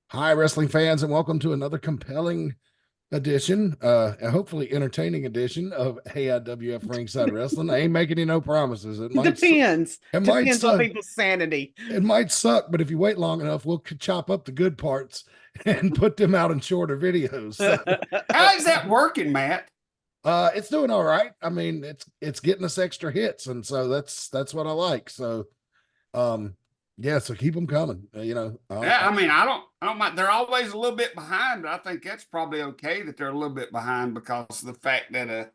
Hi, wrestling fans, and welcome to another compelling edition, hopefully entertaining edition of AIWF Ringside Wrestling. I ain't making you no promises. It might depends. It Depends might on suck. people's sanity. It might suck, but if you wait long enough, we'll chop up the good parts and put them out in shorter videos. So, how is that working, Matt? it's doing all right. I mean, it's getting us extra hits, and so that's what I like. So, yeah, so keep them coming. Yeah, I mean, I don't mind. They're always a little bit behind, but I think that's probably okay that they're a little bit behind because of the fact that,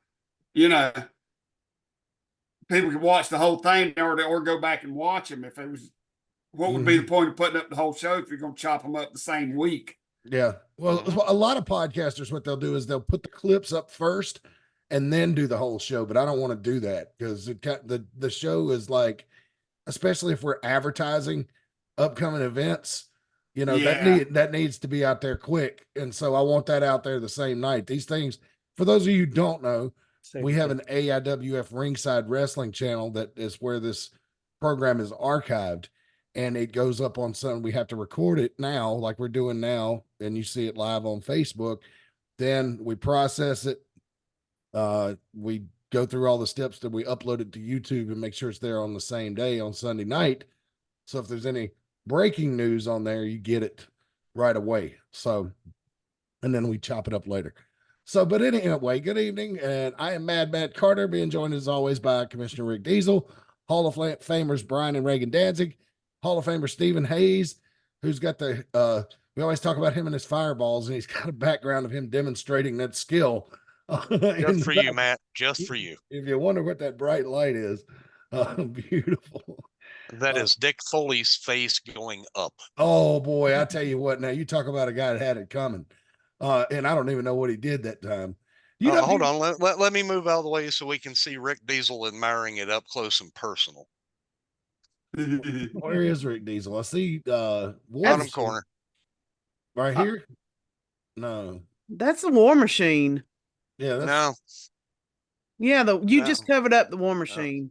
people can watch the whole thing or go back and watch them. If it was, what would be the point of putting up the whole show if you're going to chop them up the same week? Yeah. Well, a lot of podcasters, what they'll do is they'll put the clips up first and then do the whole show. But I don't want to do that because the show is like, especially if we're advertising upcoming events, that needs to be out there quick. And so I want that out there the same night. These things, for those of you who don't know, we have an AIWF Ringside Wrestling channel that is where this program is archived, and it goes up on Sunday. We have to record it now, like we're doing now, and you see it live on Facebook. Then we process it. We go through all the steps that we upload it to YouTube and make sure it's there on the same day on Sunday night. So if there's any breaking news on there, you get it right away. So, and then we chop it up later. So, but anyway, good evening. And I am Mad Matt Carter, being joined as always by Commissioner Rick Diesel, Hall of Famers Brian and Reagan Danzig, Hall of Famer Stephen Hayes, who's got we always talk about him and his fireballs, and he's got a background of him demonstrating that skill. Just for you, Matt. Just for you. If you wonder what that bright light is, beautiful. That is Dick Foley's face going up. Oh boy, I tell you what. Now you talk about a guy that had it coming, and I don't even know what he did that time. Hold on, let me move out of the way so we can see Rick Diesel admiring it up close and personal. Where is Rick Diesel? I see bottom corner. Right here? No. That's the War Machine. Yeah, no. Yeah, you just covered up the War Machine.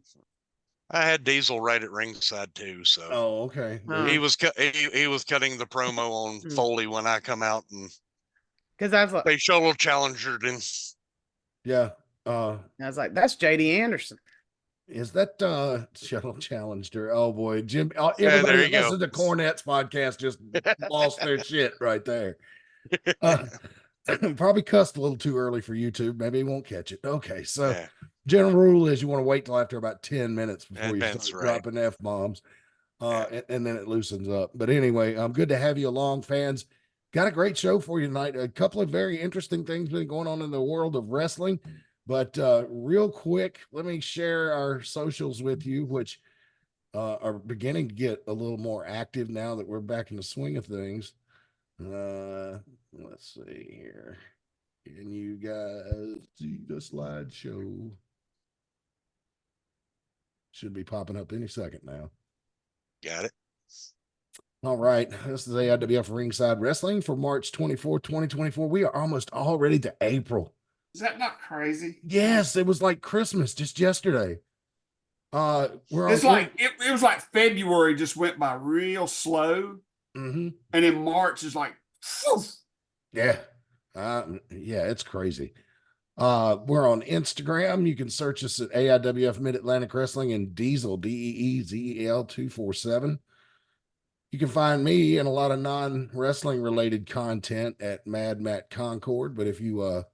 I had Diesel right at ringside too, so. Oh, okay. He was cutting the promo on Foley when I come out, and because I was like, they shuttle challengered him. Yeah. I was like, that's JD Anderson. Is that shuttle challenged her? Oh boy, Jim. Yeah, there listen you go. to the Cornette's podcast just lost their shit right there. Probably cussed a little too early for YouTube. Maybe he won't catch it. Okay, so general rule is you want to wait till after about 10 minutes before you start dropping F-bombs, and then it loosens up. But anyway, good to have you along, fans. Got a great show for you tonight. A couple of very interesting things been going on in the world of wrestling. But real quick, let me share our socials with you, which are beginning to get a little more active now that we're back in the swing of things. Let's see here. Can you guys see the slideshow? Should be popping up any second now. Got it. All right. This is AIWF Ringside Wrestling for March 24, 2024. We are almost already to April. Is that not crazy? Yes, it was like Christmas just yesterday. It was like February just went by real slow. And then March is like, whew. Yeah. It's crazy. We're on Instagram. You can search us at AIWF Mid Atlantic Wrestling and Diesel, DEEZEL 247. You can find me and a lot of non-wrestling related content at Mad Matt Concord. But if you have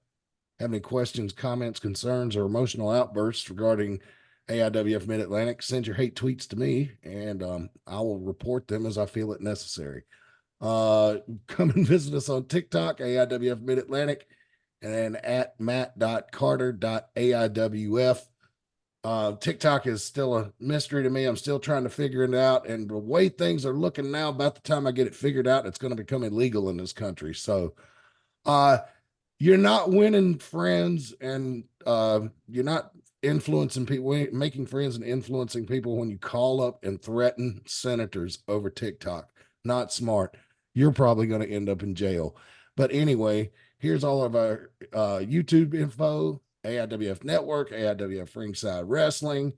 any questions, comments, concerns, or emotional outbursts regarding AIWF Mid Atlantic, send your hate tweets to me, and I will report them as I feel it necessary. Come and visit us on TikTok, AIWF Mid Atlantic, and at matt.carter.aiwf. TikTok is still a mystery to me. I'm still trying to figure it out. And the way things are looking now, about the time I get it figured out, it's going to become illegal in this country. So you're not winning friends, and you're not influencing people, making friends and influencing people when you call up and threaten senators over TikTok. Not smart. You're probably going to end up in jail. But anyway, here's all of our YouTube info, AIWF Network, AIWF Ringside Wrestling,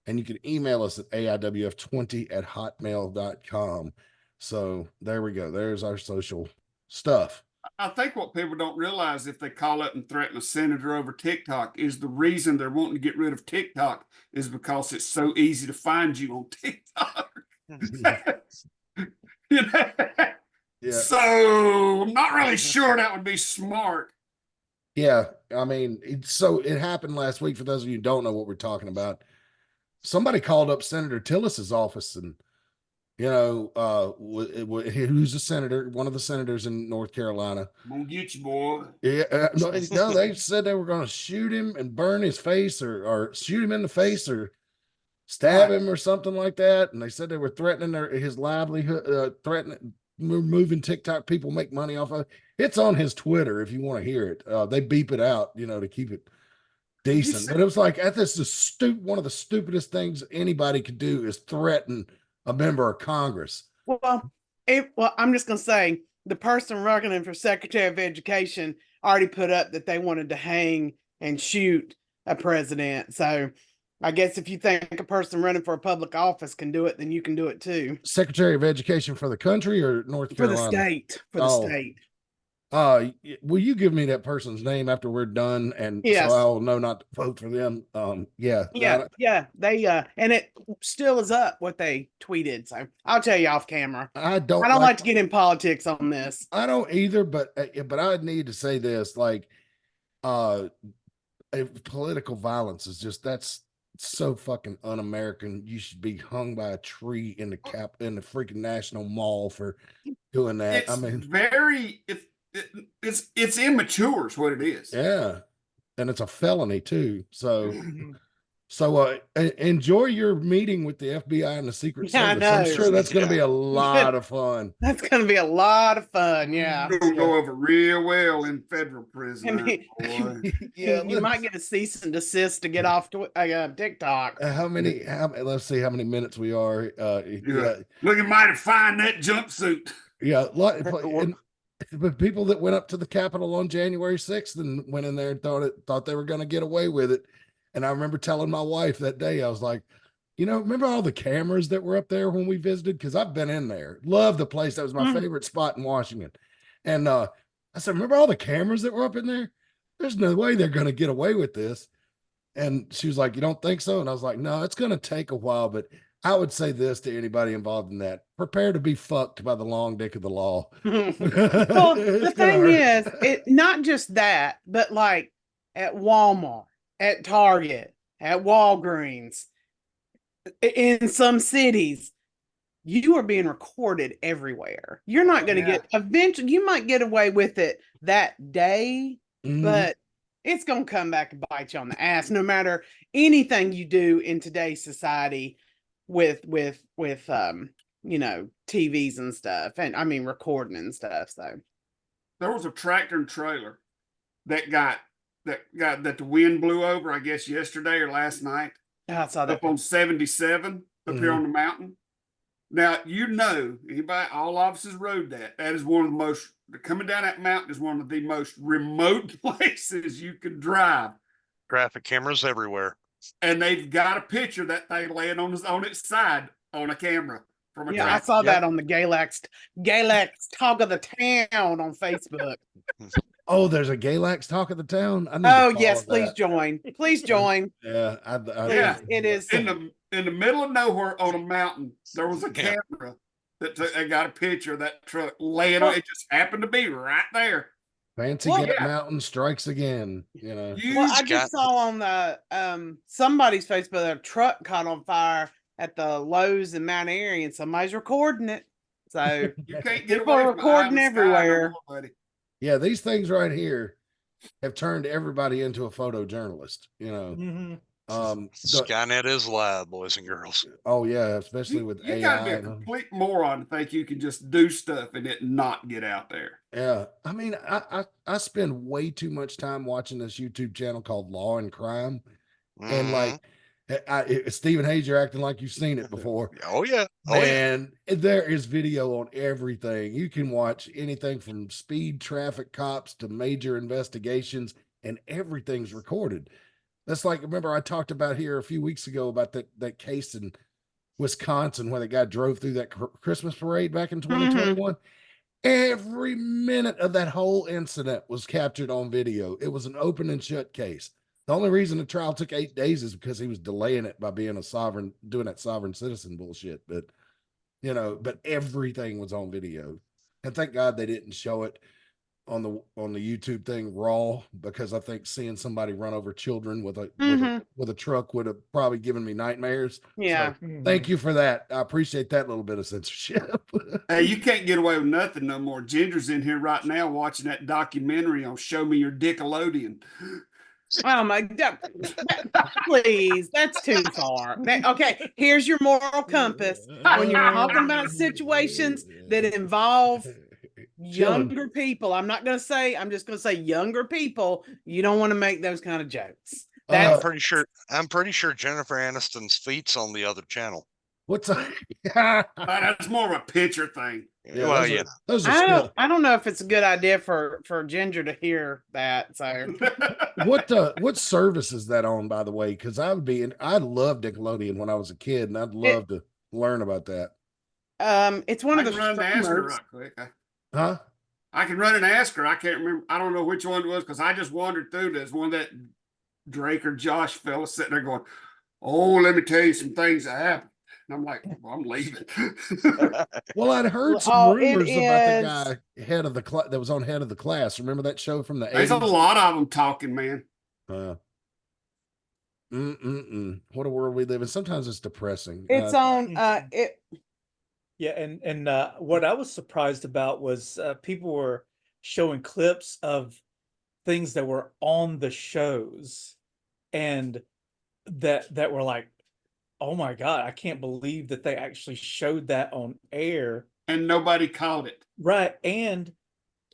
and you can email us at AIWF20@hotmail.com. So there we go. There's our social stuff. I think what people don't realize if they call up and threaten a senator over TikTok is the reason they're wanting to get rid of TikTok is because it's so easy to find you on TikTok. You know? Yeah. So I'm not really sure that would be smart. Yeah. I mean, it happened last week. For those of you who don't know what we're talking about, somebody called up Senator Tillis's office and, who's a senator, one of the senators in North Carolina. I'm gonna get you, boy. Yeah, no, they said they were going to shoot him and burn his face or shoot him in the face or stab him or something like that. And they said they were threatening his livelihood, threatening moving TikTok. People make money off of it. It's on his Twitter if you want to hear it. They beep it out, to keep it decent. But it was like, this is one of the stupidest things anybody could do is threaten a member of Congress. Well, I'm just going to say the person running for Secretary of Education already put up that they wanted to hang and shoot a president. So I guess if you think a person running for a public office can do it, then you can do it too. Secretary of Education for the country or North Carolina? For the state. For the state. Will you give me that person's name after we're done? And yes. So I'll know not to vote for them. Yeah. They and it still is up what they tweeted. So I'll tell you off camera. I don't like to get in politics on this. I don't either, but I need to say this, political violence is just, that's so fucking un-American. You should be hung by a tree in the freaking National Mall for doing that. It's immature is what it is. Yeah. And it's a felony too. So enjoy your meeting with the FBI and the Secret Service. I'm sure that's going to be a lot of fun. That's going to be a lot of fun. Yeah. It'll go over real well in federal prison. You might get a cease and desist to get off TikTok. Let's see how many minutes we are. Look, you might find that jumpsuit. Yeah. But people that went up to the Capitol on January 6th and went in there and thought they were going to get away with it. And I remember telling my wife that day, I was like, remember all the cameras that were up there when we visited? Because I've been in there. Love the place. That was my favorite spot in Washington. And I said, remember all the cameras that were up in there? There's no way they're going to get away with this. And she was like, you don't think so? And I was like, no, it's going to take a while. But I would say this to anybody involved in that: prepare to be fucked by the long dick of the law. Well, the thing is, not just that, but like at Walmart, at Target, at Walgreens, in some cities, you are being recorded everywhere. You're not going to eventually, you might get away with it that day, but it's going to come back and bite you on the ass, no matter anything you do in today's society with TVs and stuff, and I mean recording and stuff. So there was a tractor and trailer that the wind blew over, I guess yesterday or last night. I saw that up on 77 up here on the mountain. Now anybody, all officers rode that. That is one of the most, coming down that mountain is one of the most remote places you can drive. Traffic cameras everywhere. And they've got a picture that thing laying on its side on a camera from a tractor. I saw that on the Galax Talk of the Town on Facebook. Oh, there's a Galax Talk of the Town. Yes, please join. Please join. Yeah, it is in the middle of nowhere on a mountain. There was a camera that got a picture of that truck laying on. It just happened to be right there. Fancy Mountain strikes again. I just saw on the somebody's Facebook that a truck caught on fire at the Lowe's in Mount Airy, and somebody's recording it. So you can't get people are recording everywhere. Yeah, these things right here have turned everybody into a photojournalist. Skynet is live, boys and girls. Oh yeah, especially with AI. You gotta be a complete moron to think you can just do stuff and it not get out there. Yeah, I mean, I spend way too much time watching this YouTube channel called Law and Crime, and like, Stephen Hayes, you're acting like you've seen it before. Oh yeah, and there is video on everything. You can watch anything from speed traffic cops to major investigations, and everything's recorded. That's like, remember I talked about here a few weeks ago about that case in Wisconsin, where the guy drove through that Christmas parade back in Mm-hmm. 2021. Every minute of that whole incident was captured on video. It was an open and shut case. The only reason the trial took 8 days is because he was delaying it by being doing that sovereign citizen bullshit. But, but everything was on video. And thank God they didn't show it on the YouTube thing raw, because I think seeing somebody run over children with a truck would have probably given me nightmares. Yeah. So, thank you for that. I appreciate that little bit of censorship. Hey, you can't get away with nothing no more. Ginger's in here right now watching that documentary on Show Me Your Dickelodeon. Oh my God. Please, that's too far. Okay, here's your moral compass. When you're talking about situations that involve younger people, I'm just going to say younger people, you don't want to make those kind of jokes. I'm pretty sure Jennifer Aniston's feet's on the other channel. What's that's more of a picture thing. Yeah, well, those are I don't know if it's a good idea for Ginger to hear that. So what service is that on, by the way? Because I loved Nickelodeon when I was a kid, and I'd love to learn about that. It's one of the run and ask her right quick. Huh? I can run and ask her. I can't remember. I don't know which one it was, because I just wandered through this one that Drake or Josh fella sitting there going, "Oh, let me tell you some things that happened." And I'm like, well, I'm leaving. Well, I'd heard some rumors about the guy head of the that was on Head of the Class. Remember that show from the 80s? There's a lot of them talking, man. What a world we live in. Sometimes it's depressing. It's on it. Yeah, and what I was surprised about was people were showing clips of things that were on the shows, and that were like, oh my God, I can't believe that they actually showed that on air. And nobody caught it. Right. And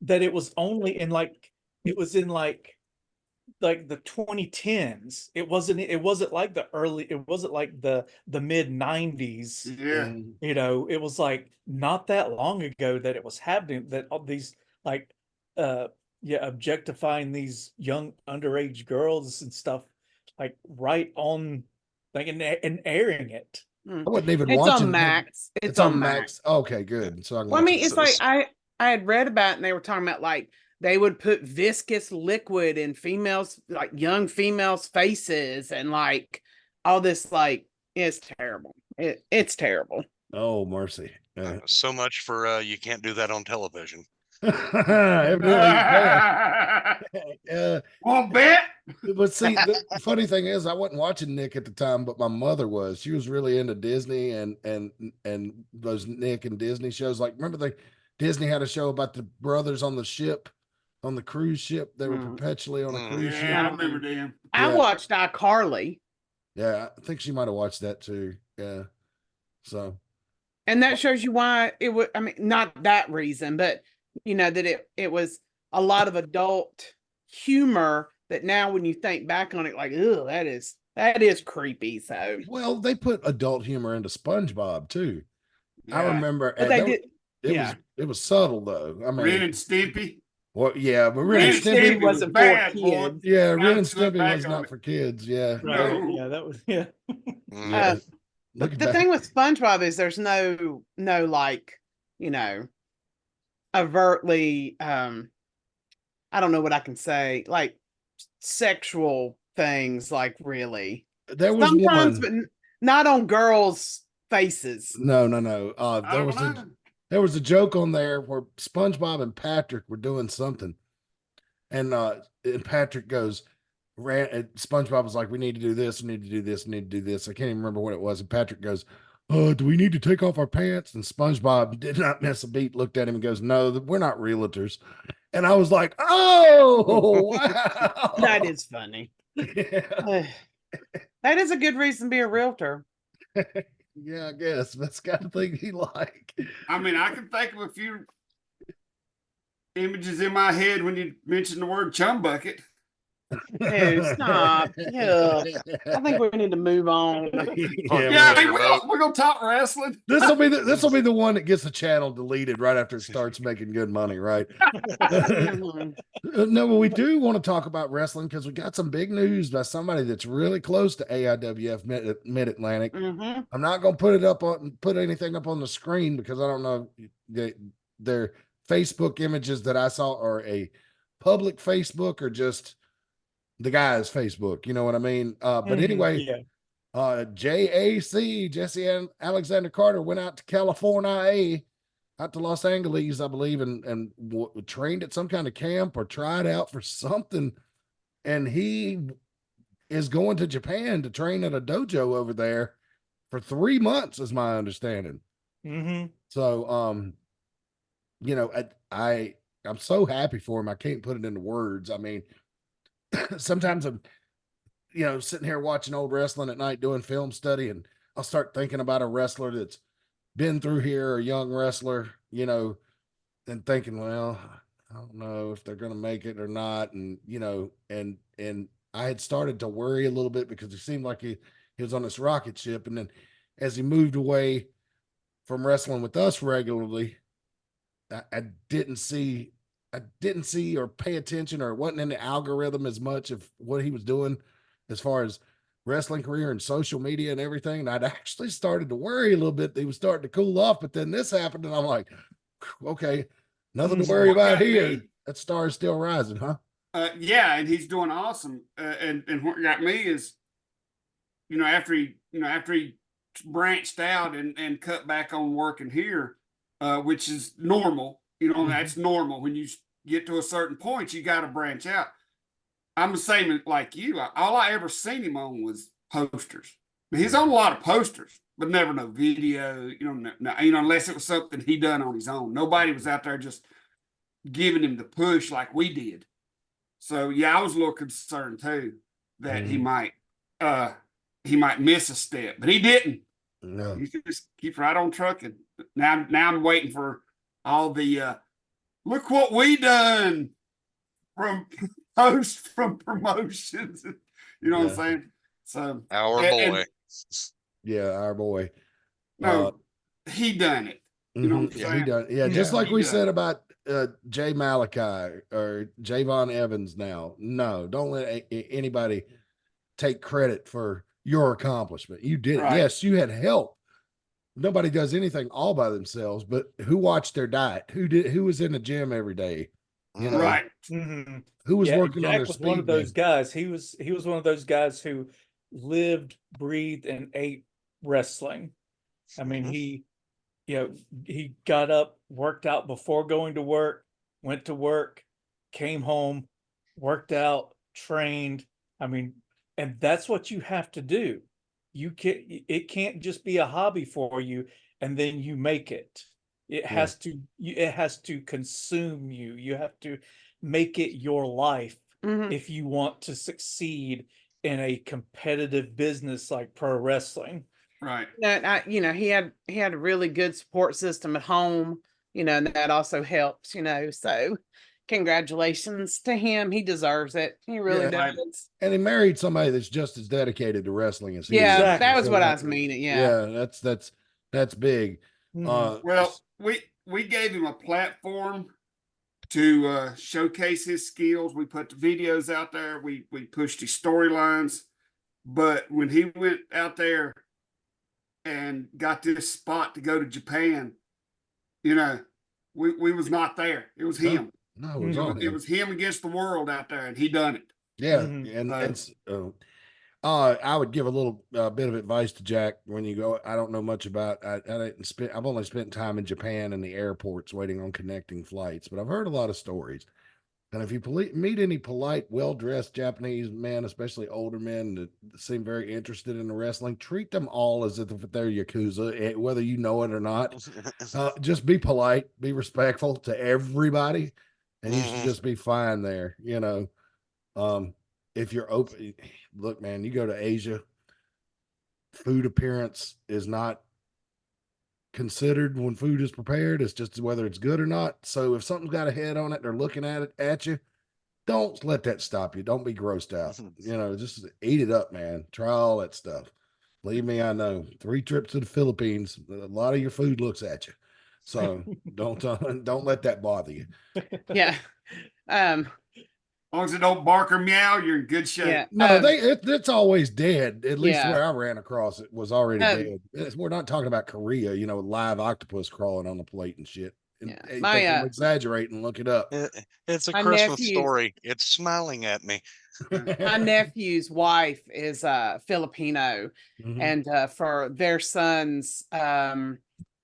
that it was only in like the 2010s. It wasn't like the mid 90s. Yeah. It was like not that long ago that it was happening, that all these objectifying these young underage girls and stuff, like right on, like, and airing it. I wasn't even It's watching on Max. It's on Max. Okay, good. So I mean, it's like I had read about it, and they were talking about like they would put viscous liquid in females, like young females' faces, and like all this, like, it's terrible. It's terrible. Oh, mercy. So much for you can't do that on television. Won't bet. But see, the funny thing is, I wasn't watching Nick at the time, but my mother was. She was really into Disney and those Nick and Disney shows. Like, remember Disney had a show about the brothers on the ship, on the cruise ship. They were perpetually on a cruise ship. I remember them. I watched iCarly. Yeah, I think she might have watched that too. Yeah. So. And that shows you why it would. I mean, not that reason, but that it was a lot of adult humor that now when you think back on it, like, oh, that is creepy. So, well, they put adult humor into SpongeBob too. Yeah. I remember, but they did. It was subtle though. I mean, Ren and Stimpy. Well, yeah, but Ren and Stimpy wasn't bad, for kids. Yeah, Ren and Stimpy was not for kids. Yeah, right. Yeah, that was But the thing with SpongeBob is there's no like, overtly, I don't know what I can say, like sexual things, like, really. There was sometimes, one, but not on girls' faces. No. There was a joke on there where SpongeBob and Patrick were doing something, and Patrick goes, SpongeBob was like, "We need to do this, we need to do this, we need to do this." I can't even remember what it was. And Patrick goes, "Do we need to take off our pants?" And SpongeBob did not miss a beat, looked at him and goes, "No, we're not realtors." And I was like, "Oh, wow. That is funny." Yeah. That is a good reason to be a realtor. Yeah, I guess that's the kind of thing he like. I mean, I can think of a few images in my head when you mentioned the word chum bucket. Ew, stop. Yeah. I think we need to move on. Yeah, hey, we're gonna talk wrestling. This will be the one that gets the channel deleted right after it starts making good money, right? Mhm. No, but we do want to talk about wrestling because we got some big news by somebody that's really close to AIWF Mid Atlantic. Mhm. I'm not going to put anything up on the screen because I don't know their Facebook images that I saw are a public Facebook or just the guy's Facebook. You know what I mean? But anyway, Yeah. J.A.C. Jesse and Alexander Carter went out to California, out to Los Angeles, I believe, and trained at some kind of camp or tried out for something. And he is going to Japan to train at a dojo over there for 3 months, is my understanding. Mm-hmm. So, you know, I'm so happy for him. I can't put it into words. I mean, sometimes I'm, you know, sitting here watching old wrestling at night, doing film study, and I'll start thinking about a wrestler that's been through here, a young wrestler, you know, and thinking, well, I don't know if they're going to make it or not. And, you know, and I had started to worry a little bit because it seemed like he was on this rocket ship. And then as he moved away from wrestling with us regularly, I didn't see or pay attention, or it wasn't in the algorithm as much of what he was doing as far as wrestling career and social media and everything. And I'd actually started to worry a little bit that he was starting to cool off. But then this happened, and I'm like, okay, nothing to worry about here. That star is still rising, huh? Yeah, and he's doing awesome. And what got me is, after he branched out and cut back on working here, which is normal. That's normal. When you get to a certain point, you got to branch out. I'm the same like you. All I ever seen him on was posters. He's on a lot of posters, but never no video. Unless it was something he done on his own. Nobody was out there just giving him the push like we did. So yeah, I was a little concerned too that he might miss a step, but he didn't. No. He just keeps right on trucking. Now I'm waiting for all the look what we done from from promotions. You know what I'm saying? So our boy. Yeah, our boy. No, he done it. You know what I'm saying? He done. Yeah, just like we said it. about Jay Malachi or Javon Evans. Now, no, don't let anybody take credit for your accomplishment. You did it. Right. Yes, you had help. Nobody does anything all by themselves, but who watched their diet? Who was in the gym every day? You know, Right. Mm-hmm. who was Yeah, working on Jack their was speed one of those game? guys. He was one of those guys who lived, breathed, and ate wrestling. I mean, he got up, worked out before going to work, went to work, came home, worked out, trained. I mean, and that's what you have to do. It can't just be a hobby for you and then you make it. It has to consume you. You have to make it your life if you want to succeed in a competitive business like pro wrestling. Right. He had a really good support system at home, and that also helps, so congratulations to him. He deserves it. He really does. And he married somebody that's just as dedicated to wrestling as he Yeah, is. Exactly. that was what I was meaning. Yeah. That's big. Well, we gave him a platform to showcase his skills. We put the videos out there. We pushed his storylines. But when he went out there and got this spot to go to Japan, we was not there. It was him. No, it was all him. It was him against the world out there, and he done it. Yeah, and I would give a little bit of advice to Jack when you go. I don't know much about. I've only spent time in Japan in the airports waiting on connecting flights, but I've heard a lot of stories. And if you meet any polite, well-dressed Japanese men, especially older men that seem very interested in the wrestling, treat them all as if they're Yakuza, whether you know it or not. Just be polite, be respectful to everybody, and you should just be fine there. If you're open, look, man, you go to Asia, food appearance is not considered when food is prepared. It's just whether it's good or not. So if something's got a head on it, they're looking at you, don't let that stop you. Don't be grossed out. Just eat it up, man. Try all that stuff. Believe me, I know. 3 trips to the Philippines, a lot of your food looks at you. So don't let that bother you. Yeah. As long as it don't bark or meow, you're in good shape. Yeah. No, it's always dead. At least Yeah. where I ran across it was already dead. We're not talking about Korea, live octopus crawling on the plate and shit. And, Yeah. hey, think I'm exaggerating. Look it up. It's a My Christmas nephew's- story. It's smiling at me. My nephew's wife is Filipino, Mhm. and for their son's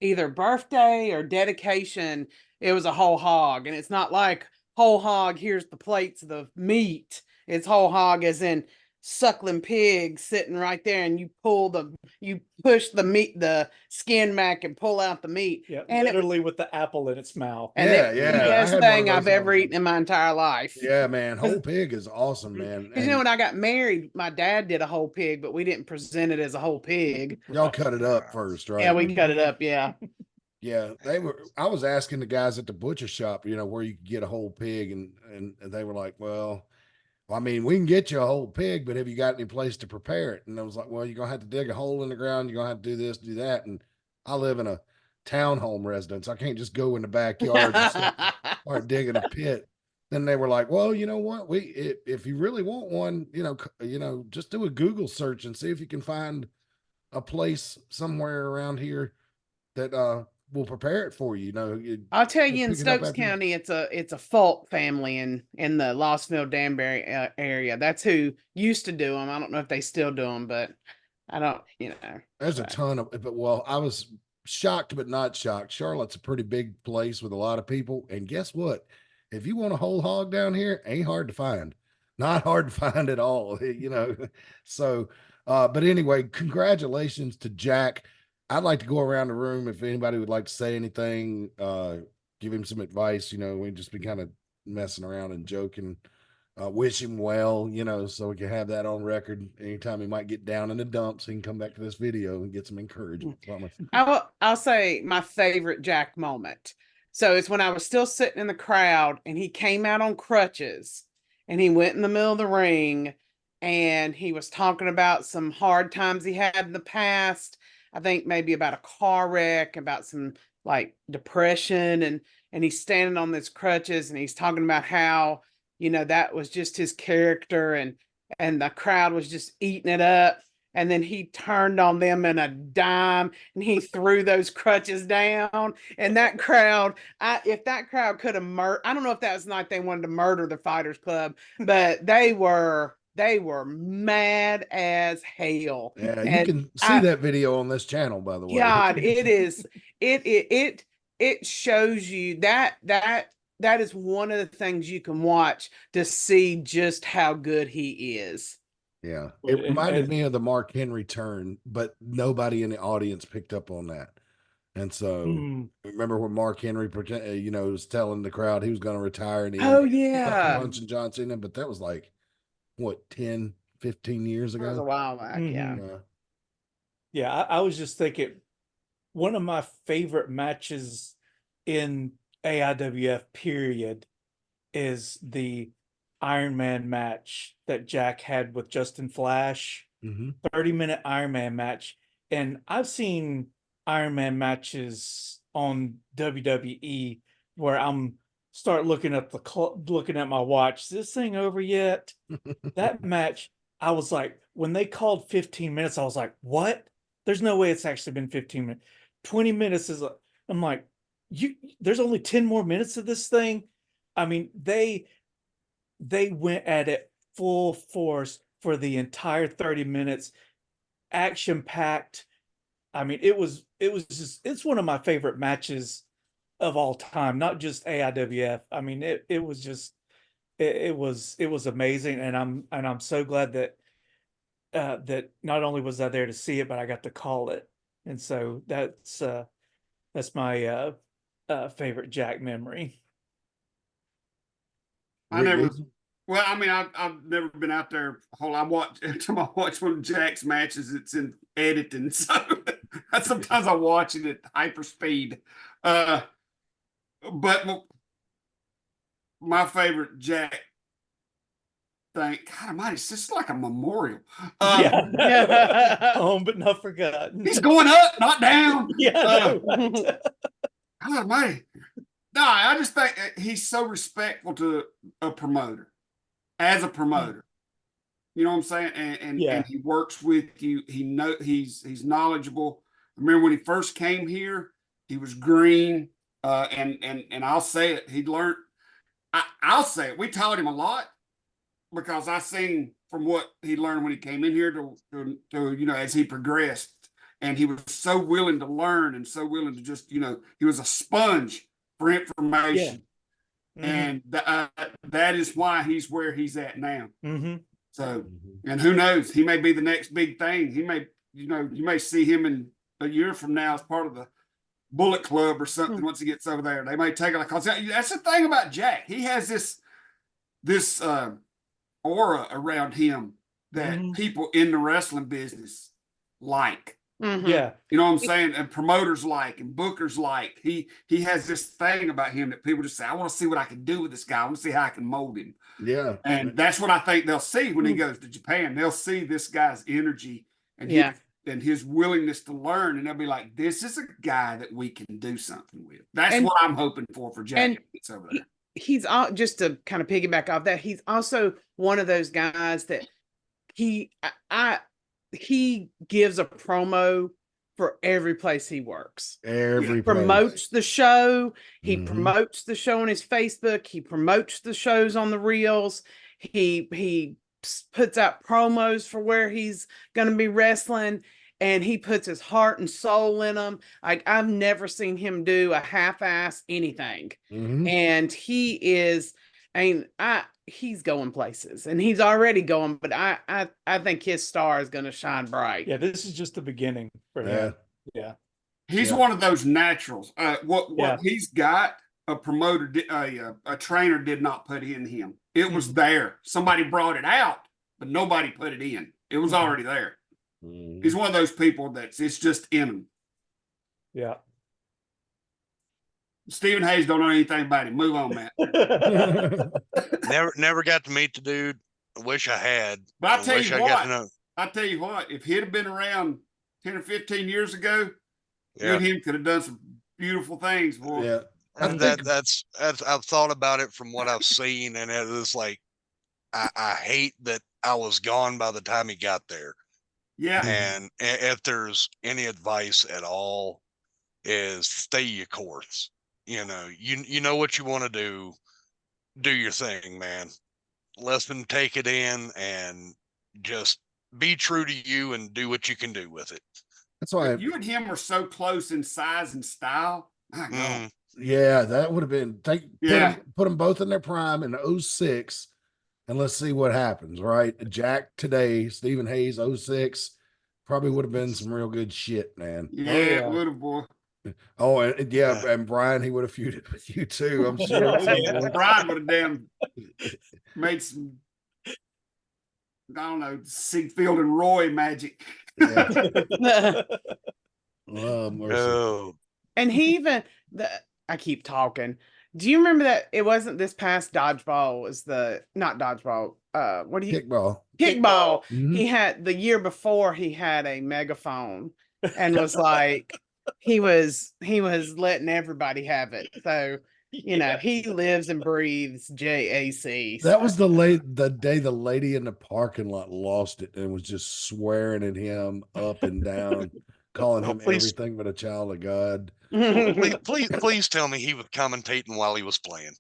either birthday or dedication, it was a whole hog. And it's not like whole hog, here's the plates of the meat. It's whole hog as in suckling pig sitting right there, and you push the meat, the skin back, and pull out the meat. Yeah, and literally with the apple in its mouth. And Yeah, it, yeah, the I best had one of thing I've those ever on. eaten in my entire life. Yeah, man. Whole pig is awesome, man. Because when I got married, my dad did a whole pig, but we didn't present it as a whole pig. Y'all cut it up first, right? Yeah, we cut it up. Yeah. Yeah, I was asking the guys at the butcher shop, where you could get a whole pig, and they were like, well, I mean, we can get you a whole pig, but have you got any place to prepare it? And I was like, well, you're gonna have to dig a hole in the ground. You're gonna have to do this, do that. And I live in a townhome residence. I can't just go in the backyard and start digging a pit. Then they were like, well, you know what? If you really want one, just do a Google search and see if you can find a place somewhere around here that will prepare it for you. I'll tell you, in pick it up Stokes after you- County, it's a Fulk family in the Lossville Danbury area. That's who used to do them. I don't know if they still do them, but I don't. There's a ton of, but I was shocked but not shocked. Charlotte's a pretty big place with a lot of people, and guess what? If you want a whole hog down here, ain't hard to find. Not hard to find at all, So, but anyway, congratulations to Jack. I'd like to go around the room if anybody would like to say anything, give him some advice. We've just been kind of messing around and joking. Wish him well, so we can have that on record. Anytime he might get down in the dumps, he can come back to this video and get some encouragement from us. I'll say my favorite Jack moment. So it's when I was still sitting in the crowd, and he came out on crutches, and he went in the middle of the ring, and he was talking about some hard times he had in the past. I think maybe about a car wreck, about some like depression, and he's standing on these crutches, and he's talking about how, that was just his character, and the crowd was just eating it up. And then he turned on them in a dime, and he threw those crutches down. And that crowd, if that crowd could have I don't know if that was the night they wanted to murder the Fighters Club, but they were mad as hell. Yeah, you can see that video on this channel, by the way. God, it is it shows you that is one of the things you can watch to see just how good he is. Yeah, it reminded me of the Mark Henry turn, but nobody in the audience picked up on that. And so, remember when Mark Henry, was telling the crowd he was going to retire, and he punching John Cena, but that was like, what, 10, 15 years ago? That was a while back, yeah. Yeah, I was just thinking, one of my favorite matches in AIWF period is the Iron Man match that Jack had with Justin Flash, 30-minute Iron Man match. And I've seen Iron Man matches on WWE where I'm start looking at looking at my watch. Is this thing over yet? That match, I was like, when they called 15 minutes, I was like, what? There's no way it's actually been 15 minutes. 20 minutes is, I'm like, there's only 10 more minutes of this thing. I mean, they went at it full force for the entire 30 minutes, action packed. I mean, it's one of my favorite matches of all time, not just AIWF. I mean, it was amazing. And I'm so glad that that not only was I there to see it, but I got to call it. And so that's my favorite Jack memory. I've never been out there whole. Every time I watch one of Jack's matches, it's in editing. So sometimes I watch it at hyper speed. But my favorite Jack think, God Almighty, this is like a memorial. Yeah. Home but not forgotten. He's going up, not down. Yeah, I know, right? God Almighty. No, I just think he's so respectful to a promoter, as a promoter. You know what I'm saying? And he works with you. He's knowledgeable. I remember when he first came here, he was green. And I'll say it, he'd learned. I'll say it. We taught him a lot because I seen from what he learned when he came in here to as he progressed. And he was so willing to learn and so willing to just, he was a sponge for information. Yeah. And that is why he's where he's at now. Mm-hmm. So, and who knows, he may be the next big thing. He may, you may see him in a year from now as part of the Bullet Club or something. Once he gets over there, they may take it. Because that's the thing about Jack. He has this aura around him that people in the wrestling business like. Yeah. You know what I'm saying? And promoters like, and bookers like. He has this thing about him that people just say, I want to see what I can do with this guy. I want to see how I can mold him. Yeah. And that's what I think they'll see when he goes to Japan. They'll see this guy's energy and his willingness to learn. And they'll be like, this is a guy that we can do something with. That's what I'm hoping for Jack. And it's over there. He's all, just to kind of piggyback off that, he's also one of those guys that he gives a promo for every place he works. Every promotes the show. He promotes the show on his Facebook. He promotes the shows on the reels. He puts out promos for where he's going to be wrestling, and he puts his heart and soul in them. Like, I've never seen him do a half-ass anything. And he is, he's going places, and he's already going, but I think his star is going to shine bright. Yeah, this is just the beginning for him. Yeah. He's one of those naturals. What he's got, a promoter, a trainer did not put in him. It was there. Somebody brought it out, but nobody put it in. It was already there. He's one of those people it's just in him. Yeah. Stephen Hayes don't know anything about him. Move on, Matt. Never got to meet the dude. I wish I had. But I'll tell you what, if he'd have been around 10 or 15 years ago, you and him could have done some beautiful things. Boy. Yeah. That's I've thought about it from what I've seen, and it was like I hate that I was gone by the time he got there. Yeah. And if there's any advice at all, is stay your course. You know what you want to do your thing, man. Listen, take it in, and just be true to you and do what you can do with it. That's why you and him are so close in size and style. My God. Yeah, that would have been put them both in their prime in 06, and let's see what happens, right? Jack today, Stephen Hayes 06, probably would have been some real good shit, man. Yeah, it would have, boy. Oh, and Brian, he would have feuded with you too, I'm sure. Brian would have damn made some, I don't know, Siegfried and Roy magic. Yeah. Oh, and he even I keep talking. Do you remember that it wasn't this past dodgeball? It was not dodgeball. Kickball. He had the year before. He had a megaphone and was like, he was letting everybody have it. So he lives and breathes J.A.C. That was the day the lady in the parking lot lost it and was just swearing at him up and down, calling him everything but a child of God. Please tell me he was commentating while he was playing.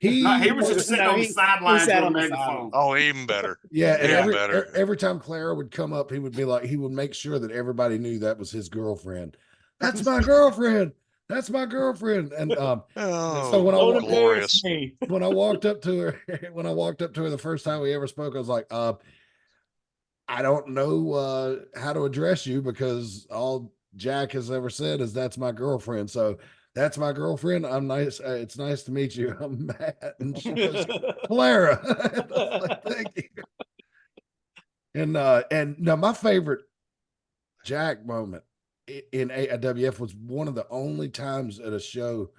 He was just sitting on the sidelines with a megaphone. Oh, even better. Yeah, and every time Clara would come up, he would be like, he would make sure that everybody knew that was his girlfriend. That's my girlfriend. That's my girlfriend. And so when I walked up to her, the first time we ever spoke, I was like, I don't know how to address you, because all Jack has ever said is that's my girlfriend. So that's my girlfriend. I'm nice. It's nice to meet you. I'm Matt. And she goes, Clara. I was like, thank you. And now my favorite Jack moment in AIWF was one of the only times at a show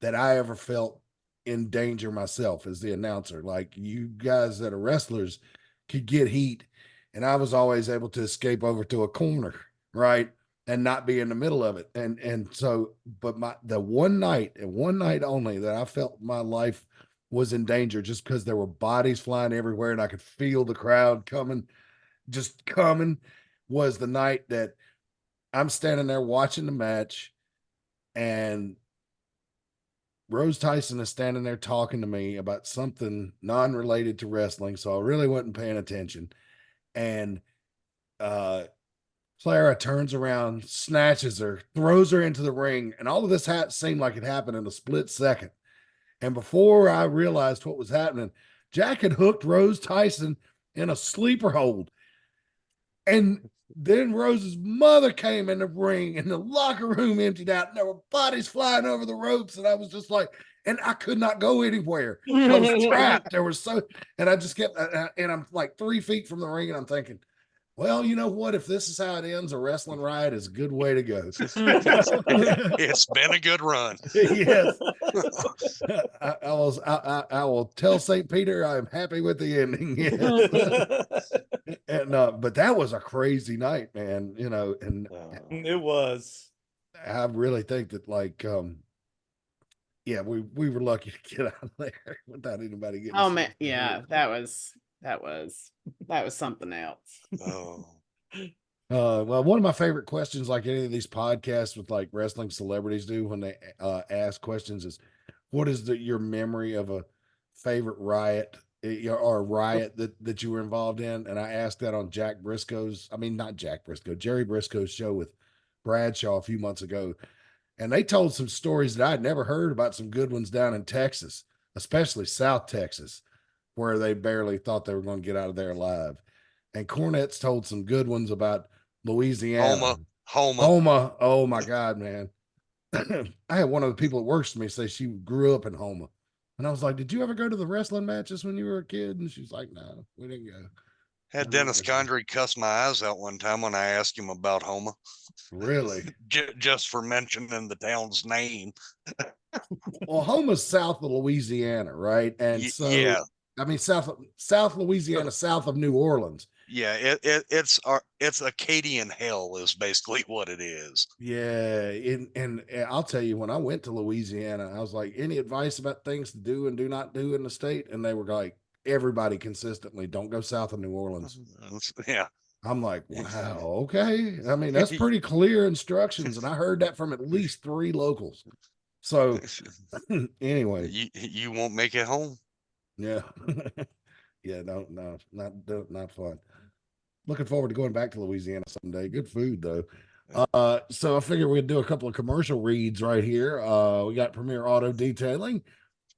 that I ever felt in danger myself as the announcer. Like, you guys that are wrestlers could get heat, and I was always able to escape over to a corner, right, and not be in the middle of it. And so, but the one night and one night only that I felt my life was in danger, just because there were bodies flying everywhere and I could feel the crowd coming, just coming, was the night that I'm standing there watching the match, and Rose Tyson is standing there talking to me about something non-related to wrestling. So I really wasn't paying attention. And Clara turns around, snatches her, throws her into the ring. And all of this seemed like it happened in a split second. And before I realized what was happening, Jack had hooked Rose Tyson in a sleeper hold. And then Rose's mother came in the ring, and the locker room emptied out, and there were bodies flying over the ropes. And I was just like, and I could not go anywhere. I was trapped. There was and I just kept, and I'm like 3 feet from the ring, and I'm thinking, well, you know what? If this is how it ends, a wrestling riot is a good way to go. It's been a good run. Yes. I will tell St. Peter I'm happy with the ending. Yes. And but that was a crazy night, man. You know, and It was. I really think that, like, yeah, we were lucky to get out of there without anybody getting. Oh man, yeah, that was something else. Oh. Well, one of my favorite questions, like any of these podcasts with like wrestling celebrities do when they ask questions, is what is your memory of a favorite riot or a riot that you were involved in? And I asked that on Jerry Briscoe's show with Bradshaw a few months ago. And they told some stories that I'd never heard about, some good ones down in Texas, especially South Texas, where they barely thought they were going to get out of there alive. And Cornette's told some good ones about Louisiana. Homa. Oh my God, man. I had one of the people that works for me say she grew up in Homa. And I was like, did you ever go to the wrestling matches when you were a kid? And she's like, no, we didn't go. Had Dennis Condrey cuss my eyes out one time when I asked him about Homa. Really? Just for mentioning the town's name. Well, Homa's south of Louisiana, right? And so, yeah, I mean, South Louisiana, south of New Orleans. Yeah, it's Acadian hell is basically what it is. Yeah, and I'll tell you, when I went to Louisiana, I was like, any advice about things to do and do not do in the state? And they were like, everybody consistently, don't go south of New Orleans. Yeah. I'm like, wow, okay. I mean, that's pretty clear instructions, and I heard that from at least 3 locals. So anyway, you won't make it home. Yeah. Yeah, no, not fun. Looking forward to going back to Louisiana someday. Good food though. So I figure we'd do a couple of commercial reads right here. We got Premier Auto Detailing.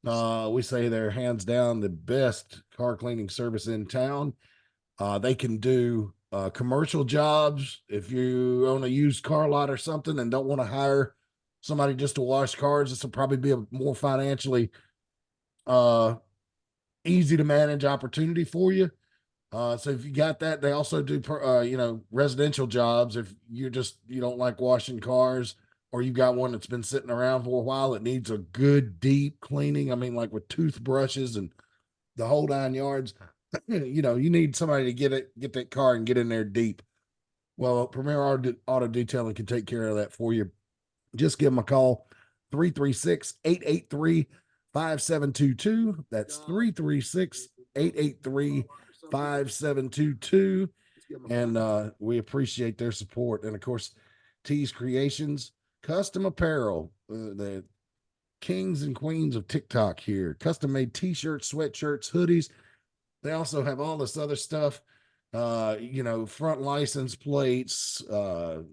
We say they're hands down the best car cleaning service in town. They can do commercial jobs. If you own a used car lot or something and don't want to hire somebody just to wash cars, this will probably be a more financially easy to manage opportunity for you. So if you got that, they also do, residential jobs. If you don't like washing cars, or you got one that's been sitting around for a while, it needs a good deep cleaning. I mean, like with toothbrushes and the whole 9 yards, you need somebody to get that car and get in there deep. Well, Premier Auto Detailing can take care of that for you. Just give them a call, 336-883-5722. That's 336-883-5722. And we appreciate their support. And of course, T's Creations, custom apparel, the kings and queens of TikTok here, custom made t-shirts, sweatshirts, hoodies. They also have all this other stuff, front license plates,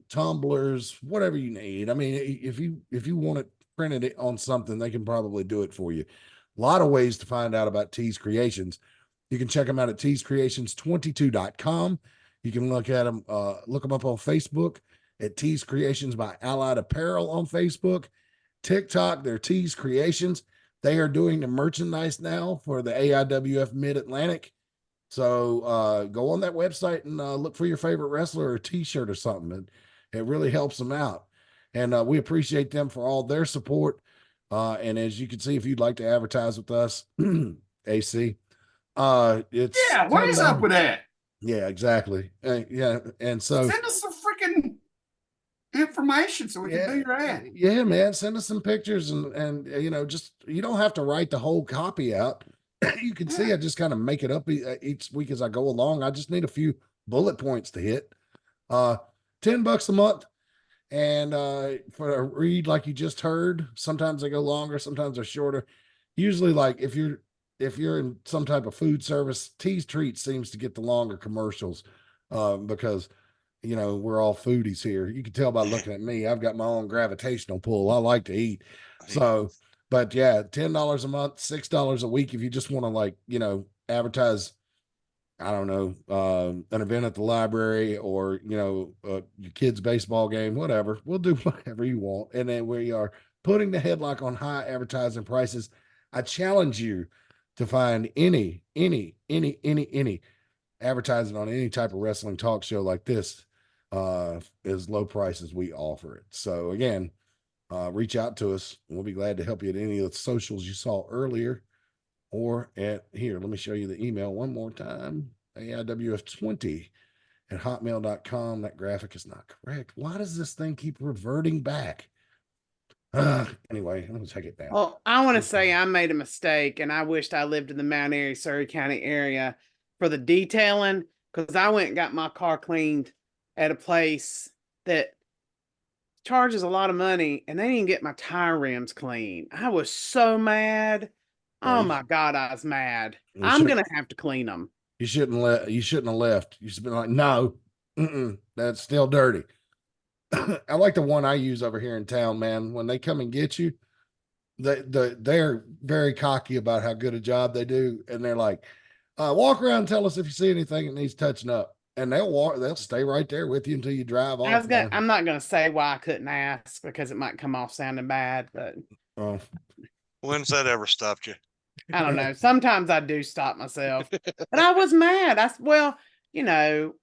tumblers, whatever you need. I mean, if you want it printed on something, they can probably do it for you. A lot of ways to find out about T's Creations. You can check them out at tscreations22.com. You can look them up on Facebook at T's Creations by Allied Apparel on Facebook. TikTok, they're T's Creations. They are doing the merchandise now for the AIWF Mid Atlantic. So go on that website and look for your favorite wrestler or a t-shirt or something. It really helps them out. And we appreciate them for all their support. And as you can see, if you'd like to advertise with us, AC, it's Yeah, what is up with that? Yeah, exactly. Yeah, and so Send us some freaking information so we can do your ad. Yeah, man, send us some pictures and just you don't have to write the whole copy out. You can see I just kind of make it up each week as I go along. I just need a few bullet points to hit. $10 a month. And for a read like you just heard, sometimes they go longer, sometimes they're shorter. Usually, like if you're in some type of food service, T's Treats seems to get the longer commercials because we're all foodies here. You can tell by looking at me. I've got my own gravitational pull. I like to eat. So, but yeah, $10 a month, $6 a week if you just want to advertise, I don't know, an event at the library or, your kid's baseball game, whatever. We'll do whatever you want. And then we are putting the headlock on high advertising prices. I challenge you to find any advertising on any type of wrestling talk show like this as low price as we offer it. So again, reach out to us. We'll be glad to help you at any of the socials you saw earlier. Or at here, let me show you the email one more time. AIWF20@hotmail.com. That graphic is not correct. Why does this thing keep reverting back? Anyway, let me take it down. Well, I want to say I made a mistake and I wished I lived in the Mount Airy, Surry County area for the detailing, because I went and got my car cleaned at a place that charges a lot of money and they didn't get my tire rims clean. I was so mad. Oh my God, I was mad. I'm going to have to clean them. You shouldn't have left. You should have been like, no, that's still dirty. I like the one I use over here in town, man. When they come and get you, they're very cocky about how good a job they do. And they're like, walk around and tell us if you see anything that needs touching up. And they'll stay right there with you until you drive off. I'm not going to say why I couldn't ask because it might come off sounding bad, but when's that ever stopped you? I don't know. Sometimes I do stop myself, but I was mad. I don't know.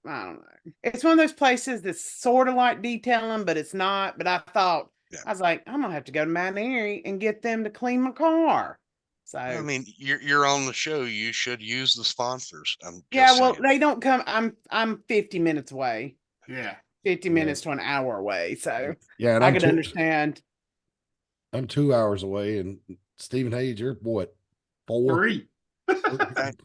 It's one of those places that's sort of like detailing, but it's not. But I thought, I was like, I'm going to have to go to Mount Airy and get them to clean my car. So, I mean, you're on the show. You should use the sponsors. Well, they don't come. I'm 50 minutes away. Yeah. 50 minutes to an hour away. So yeah, and I could understand. I'm 2 hours away, and Stephen Hayes, you're what? 4? 3.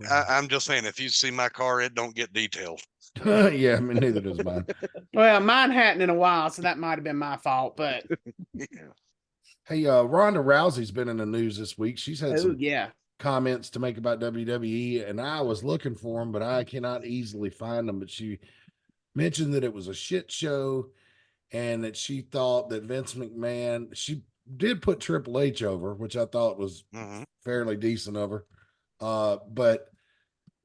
I'm just saying, if you see my car, it don't get detailed. Yeah, I mean, neither does mine. Well, mine hadn't in a while, so that might have been my fault. But hey, Ronda Rousey's been in the news this week. She's had some comments to make about WWE, and I was looking for them, but I cannot easily find them. But she mentioned that it was a shit show, and that she thought that Vince McMahon. She did put Triple H over, which I thought was fairly decent of her. But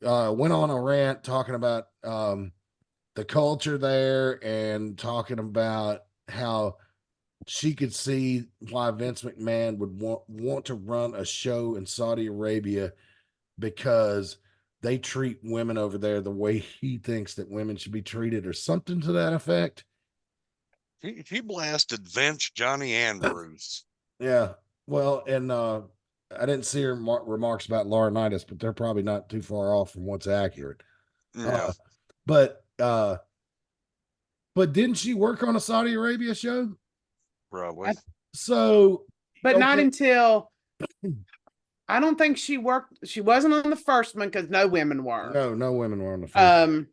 went on a rant talking about the culture there and talking about how she could see why Vince McMahon would want to run a show in Saudi Arabia because they treat women over there the way he thinks that women should be treated, or something to that effect. He blasted Vince, Johnny Andrews. Yeah. Well, and I didn't see her remarks about Laurinaitis, but they're probably not too far off from what's accurate. No. But didn't she work on a Saudi Arabia show? Probably. But not until I don't think she worked. She wasn't on the first one because no women were. No women were on the first one.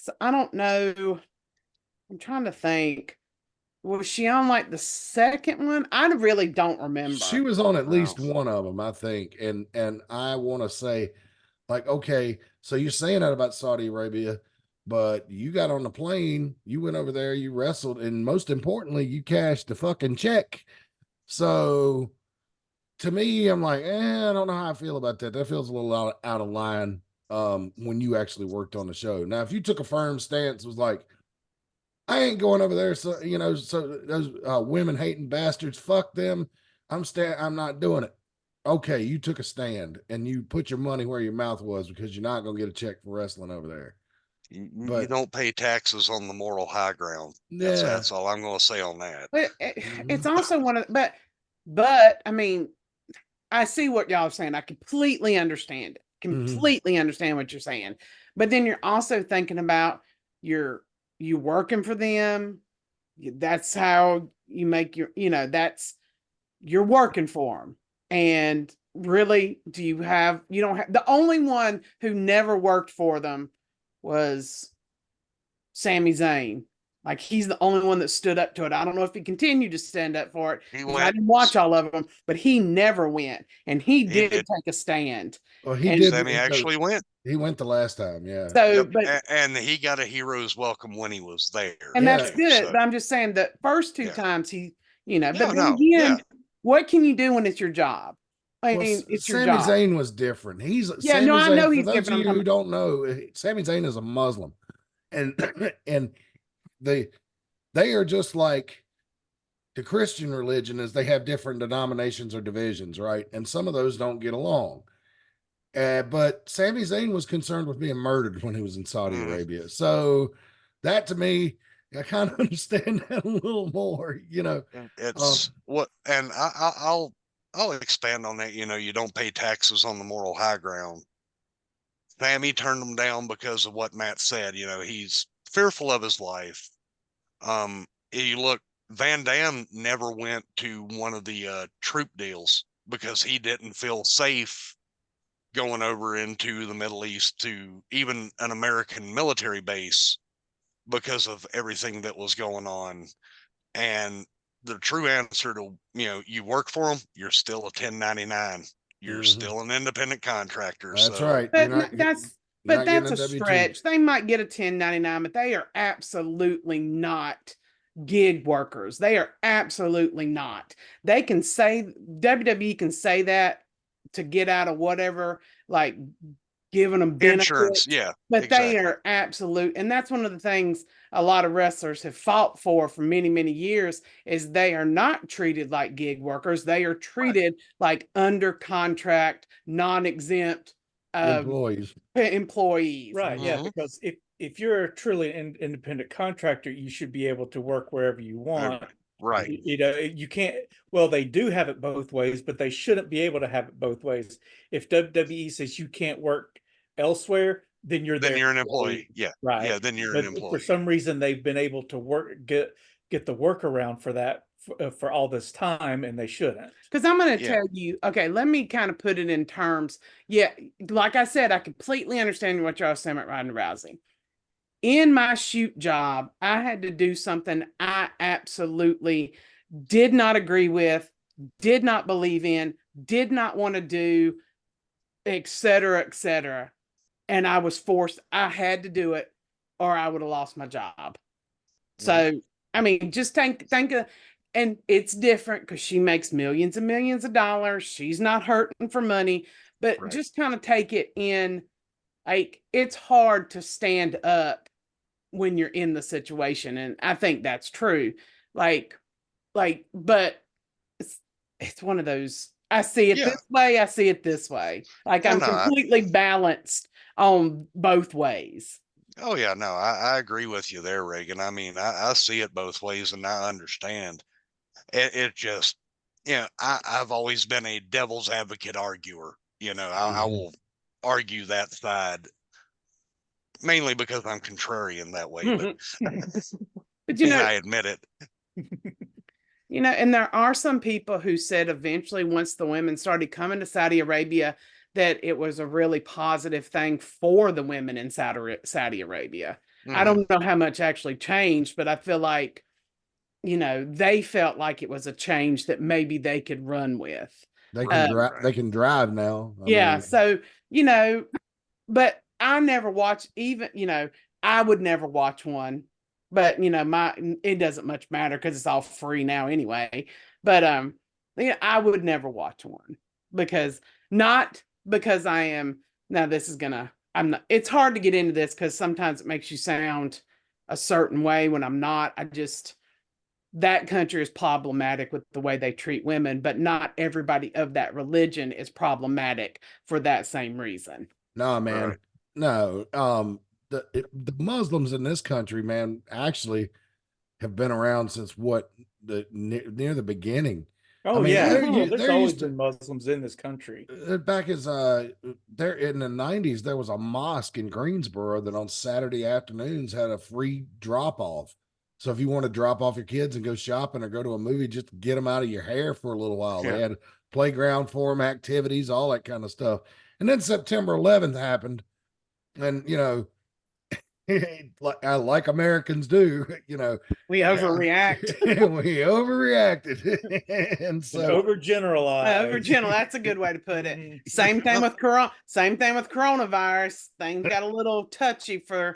So I don't know. I'm trying to think. Was she on like the second one? I really don't remember. She was on at least one of them, I think. And I want to say, like, okay, so you're saying that about Saudi Arabia, but you got on the plane, you went over there, you wrestled, and most importantly, you cashed the fucking check. So to me, I'm like, I don't know how I feel about that. That feels a little out of line when you actually worked on the show. Now, if you took a firm stance, was like, I ain't going over there. So, so those women hating bastards, fuck them. I'm not doing it. Okay. You took a stand and you put your money where your mouth was because you're not going to get a check for wrestling over there. You don't pay taxes on the moral high ground. Yeah. That's all I'm going to say on that. But it's also but But I mean, I see what y'all are saying. I completely understand it. Completely understand what you're saying. But then you're also thinking about you working for them. That's how you make your, that's you're working for them. And really, you don't have, the only one who never worked for them was Sami Zayn. Like, he's the only one that stood up to it. I don't know if he continued to stand up for it. He 'Cause went. I didn't watch all of them, but he never went, and he He did did. take a stand. Well, he And did. Sammy actually went. He went the last time. Yeah. so, Yep. but And he got a hero's welcome when he was there. and that's Yeah. good. So, But I'm just saying the first two yeah. times but No, then no, again, yeah. what can you do when it's your job? I Well, mean, it's your Sami job. Zayn was different. Yeah, no, I Zayn, know for he's those of different. you who don't know, Sami Zayn is a Muslim, and and they are just like the Christian religion, is they have different denominations or divisions, right? And some of those don't get along. But Sami Zayn was concerned with being murdered when he was in Saudi Arabia. So that, to me, I kind of understand that a little more, It's what, and I'll expand on that. You don't pay taxes on the moral high ground. Sammy turned him down because of what Matt said. He's fearful of his life. You look, Van Dam never went to one of the troop deals because he didn't feel safe going over into the Middle East to even an American military base because of everything that was going on. And the true answer to, you work for them, you're still a 1099. You're still an independent contractor. That's so, right. But You're not that's getting a W-2. stretch. They might get a 1099, but they are absolutely not gig workers. They are absolutely not. They can say, WWE can say that to get out of whatever, like giving them insurance, benefits, yeah, but exactly. they are absolute. And that's one of the things a lot of wrestlers have fought for many, many years, is they are not treated like gig workers. They are treated like under contract, non-exempt Employees. employees. Right. Yeah. Mhm. Because if you're a truly independent contractor, you should be able to work wherever you want. Right. You can't, well, they do have it both ways, but they shouldn't be able to have it both ways. If WWE says you can't work elsewhere, then you're Then their you're an employee. Yeah. Right. Yeah. Then you're But an for employee. some reason, they've been able to get the workaround for that for all this time, and they shouldn't. Because I'm going to Yeah. tell you, okay, let me kind of put it in terms. Yeah, like I said, I completely understand what y'all saying about Ronda Rousey. In my shoot job, I had to do something I absolutely did not agree with, did not believe in, did not want to do, et cetera, et cetera. And I was forced, I had to do it, or I would have lost my job. So, I mean, just think of, and it's different because she makes millions and millions of dollars. She's not hurting for money, but Right. just kind of take it in. Like, it's hard to stand up when you're in the situation. And I think that's true. But it's one of those, I see it Yeah. this way, I see it this way. Like, Oh, I'm no, completely balanced on both ways. Oh yeah, no, I agree with you there, Reagan. I mean, I see it both ways and I understand. It just, I've always been a devil's advocate arguer. I will argue that side mainly because I'm contrarian that way, but But and I admit it. And there are some people who said eventually, once the women started coming to Saudi Arabia, that it was a really positive thing for the women in Saudi Arabia. I don't know how much actually changed, but I feel like, they felt like it was a change that maybe they could run with. They can drive. Right. They can drive now. I Yeah. mean, So, but I never watch, even, I would never watch one, but it doesn't much matter because it's all free now anyway. But I would never watch one not because I am, now this is gonna, I'm not, it's hard to get into this because sometimes it makes you sound a certain way when I'm not. That country is problematic with the way they treat women, but not everybody of that religion is problematic for that same reason. no, man, Right. no. The Muslims in this country, man, actually have been around since near the beginning. Oh mean, yeah, there there's there always used to been Muslims in this country. back as there in the 90s, there was a mosque in Greensboro that on Saturday afternoons had a free drop off. So if you want to drop off your kids and go shopping or go to a movie, just get them out of your hair for a little while. Yeah. They had playground for them, activities, all that kind of stuff. And then September 11th happened, and like Americans do, We overreact. we overreacted, and And so overgeneralized. Overgeneral. That's a good way to put it. Mhm. Same thing with Same thing with coronavirus. Things got a little touchy for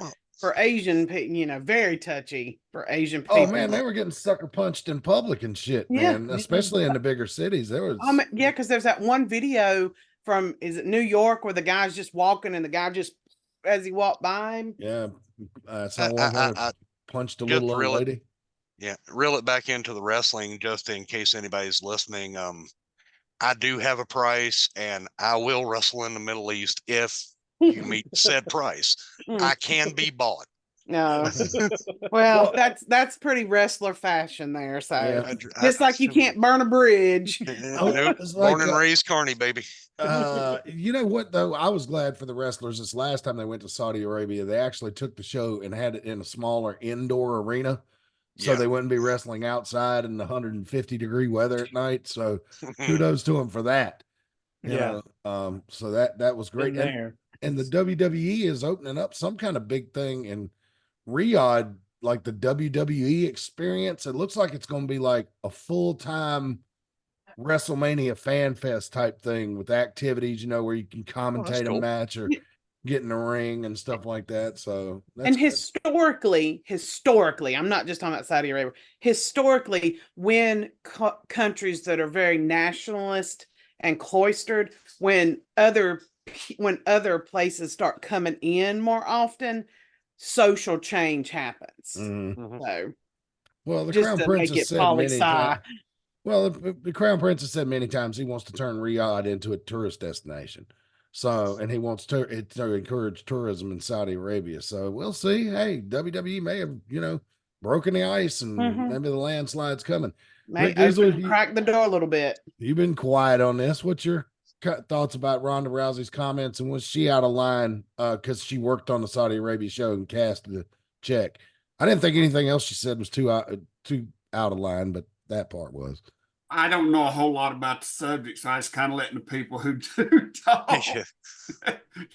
Asian people. Very touchy for Asian people. oh man, they were getting sucker punched in public and shit, Yeah. man. Especially in the bigger cities, there was. Yeah, because there's that one video from is it New York where the guy's just walking and the guy just as he walked by him. Yeah, I, one I, where I punched a just little old reel it. lady. Yeah, reel it back into the wrestling just in case anybody's listening. I do have a price, and I will wrestle in the Middle East if you meet said price. I can be bought. No. Well, that's pretty wrestler fashion there. So Yeah. just like you can't burn a bridge. Nope. It's Born like, and raised Carney, baby. you know what though? I was glad for the wrestlers. This last time they went to Saudi Arabia, they actually took the show and had it in a smaller indoor arena, so Yeah. they wouldn't be wrestling outside in the 150-degree weather at night. So kudos to them for that. Yeah. So that was great. Been there. And the WWE is opening up some kind of big thing in Riyadh, like the WWE experience. It looks like it's going to be like a full-time WrestleMania fan fest type thing with activities, where you can commentate a cool. match or get in the ring and stuff like that. So And historically, I'm not just talking about Saudi Arabia. Historically, when countries that are very nationalist and cloistered, when other places start coming in more often, social change happens. Mhm. So, Well, the just Crown to Prince make has it said poli many sci. times. Well, the Crown Prince has said many times he wants to turn Riyadh into a tourist destination. So, and he wants to encourage tourism in Saudi Arabia. So we'll see. Hey, WWE may have, broken the ice, and maybe the landslide's coming. Rick Diesel, crack the door a little bit. You've been quiet on this. What's your thoughts about Ronda Rousey's comments, and was she out of line because she worked on the Saudi Arabia show and cast the check? I didn't think anything else she said was too out of line, but that part was. I don't know a whole lot about the subject, so I just kind of letting the people who do talk.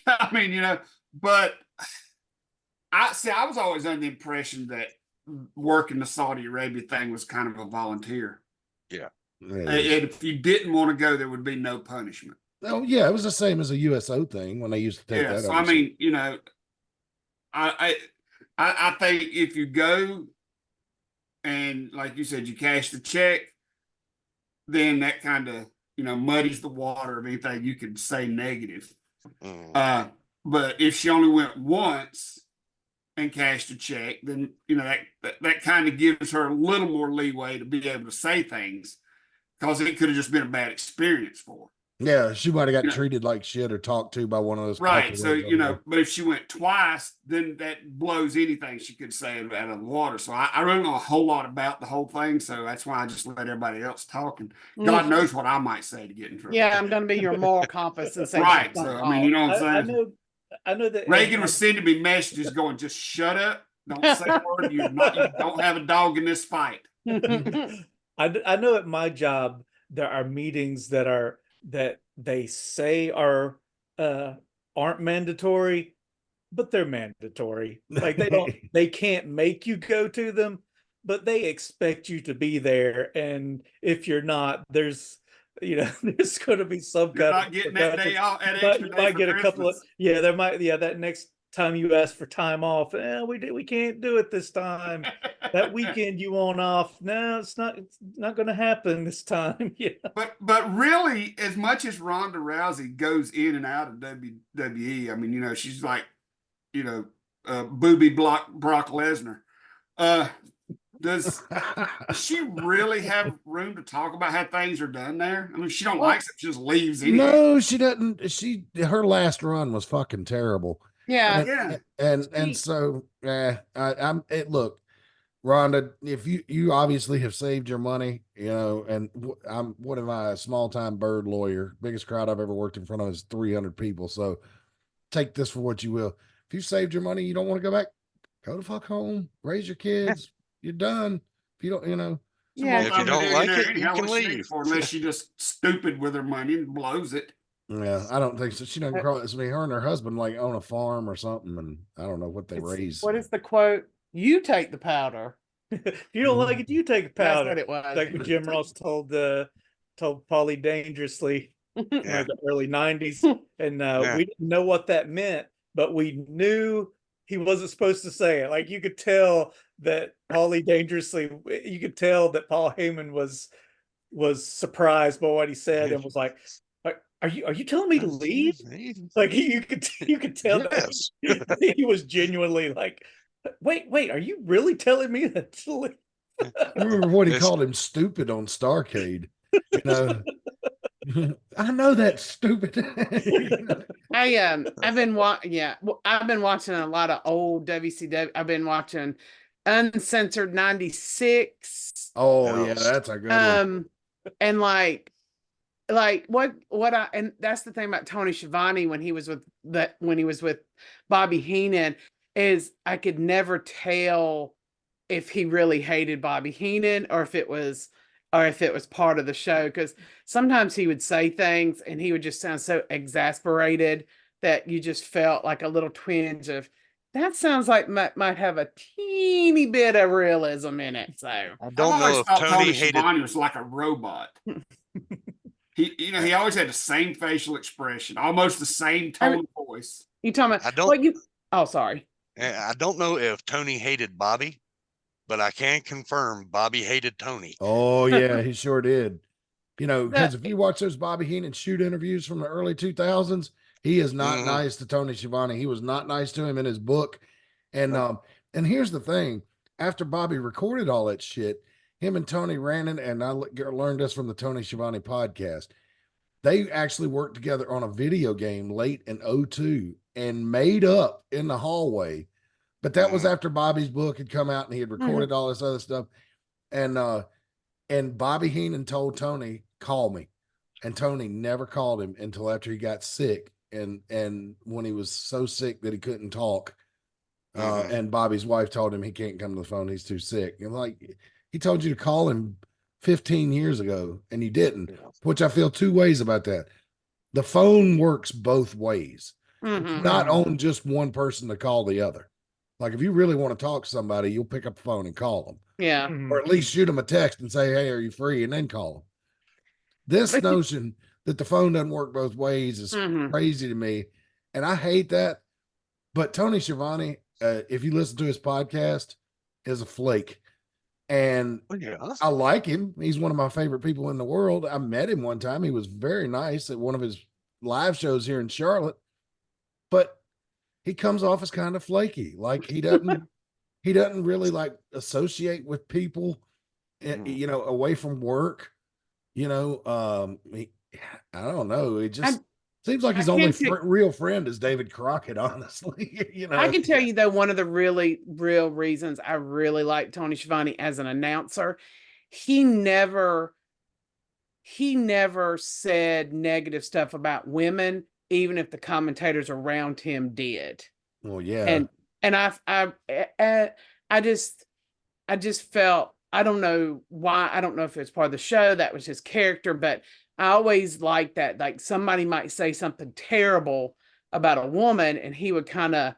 I mean, but I was always under the impression that working the Saudi Arabia thing was kind of a volunteer. Yeah. And if you didn't want to go, there would be no punishment. Oh yeah, it was the same as a USO thing when they used to take that. So I mean, I think if you go and like you said, you cash the check, then that kind of muddies the water of anything you could say negative. But if she only went once and cashed a check, then that kind of gives her a little more leeway to be able to say things, because it could have just been a bad experience for her. Yeah, she might have got treated like shit or talked to by one of those. Right. So, but if she went twice, then that blows anything she could say out of the water. So I don't know a whole lot about the whole thing. So that's why I just let everybody else talk. And God knows what I might say to get in trouble. Yeah, I'm going to be your moral compass and say, right. So, I mean, you know what I'm saying? I know that Reagan was sending me messages going, just shut up. Don't say a word. You don't have a dog in this fight. I know at my job, there are meetings that they say aren't mandatory, but they're mandatory. Like they can't make you go to them, but they expect you to be there. And if you're not, there's going to be some You're kind not of getting that day off. you might get a couple of there might that next time you ask for time off, we can't do it this time. That weekend you want off, no, it's not going to happen this time. Yeah. But really, as much as Ronda Rousey goes in and out of WWE, I mean, she's like, booby Brock Lesnar. Does she really have room to talk about how things are done there? I mean, she don't like it, she just leaves anyway. No, she doesn't. Her last run was fucking terrible. Yeah. And so look, Rhonda, if you obviously have saved your money, and I'm what am I, a small time bird lawyer? Biggest crowd I've ever worked in front of is 300 people. So take this for what you will. If you saved your money, you don't want to go back, go the fuck home, raise your kids. You're done. If you don't, It's a Yeah. If you don't multi-millionaire like it, you anyhow. can What's she need it leave. for? Unless she just stupid with her money and blows it. Yeah, I don't think so. She doesn't cross. I mean, her and her husband like own a farm or something, and I don't know what they raise. What is the quote? You take the powder. If you don't like it, you take a That's powder. what it was. Like what Jim Ross told Polly dangerously in Yeah. the early 90s. And Yeah. we didn't know what that meant, but we knew he wasn't supposed to say it. Like you could tell that Polly dangerously, you could tell that Paul Heyman was surprised by what he said and was like, are you telling me to leave? Like you could tell Yes. that he was genuinely like, wait, are you really telling me that to leave? I remember what he called him, stupid, on Starcade. I know that's stupid. I've been I've been watching a lot of old WCW. I've been watching Uncensored 96. Oh yeah, that's a good one. And like and that's the thing about Tony Schiavone when he was with Bobby Heenan, is I could never tell if he really hated Bobby Heenan or if it was part of the show, because sometimes he would say things and he would just sound so exasperated that you just felt like a little twinge of that sounds like might have a teeny bit of realism in it. So I I've don't know always if thought Tony hated. Schiavone was like a robot. He always had the same facial expression, almost the same tone of voice. you talking about I don't. oh sorry. I don't know if Tony hated Bobby, but I can confirm Bobby hated Tony. Oh yeah, he sure did. Because The- if you watch those Bobby Heenan shoot interviews from the early 2000s, he is not nice to Tony Schiavone. He was not nice to him in his book. And and here's the thing: after Bobby recorded all that shit, him and Tony ran in, and I learned this from the Tony Schiavone podcast. They actually worked together on a video game late in 02 and made up in the hallway. But that was after Bobby's book had come out and he had recorded all this other stuff. And Bobby Heenan told Tony, call me. And Tony never called him until after he got sick. And when he was so sick that he couldn't talk, and Bobby's wife told him he can't come to the phone, he's too sick. And like, he told you to call him 15 years ago and you didn't, which I feel two ways about that. The phone works both ways. It's not on just one person to call the other. Like if you really want to talk to somebody, you'll pick up the phone and call them. Yeah. Or at least shoot them a text and say, hey, are you free? And then call them. This notion that the phone doesn't work both ways is crazy to me. And I hate that. But Tony Schiavone, if you listen to his podcast, is a flake. And I like him. He's one of my favorite people in the world. I met him one time. He was very nice at one of his live shows here in Charlotte. But he comes off as kind of flaky. Like he doesn't really like associate with people, away from work. I don't know. It just seems like his only real friend is David Crockett, honestly. I can tell you though, one of the really real reasons I really like Tony Schiavone as an announcer, he never said negative stuff about women, even if the commentators around him did. Well, yeah. And I just felt, I don't know why, I don't know if it's part of the show, that was his character, but I always liked that. Like somebody might say something terrible about a woman and he would kind of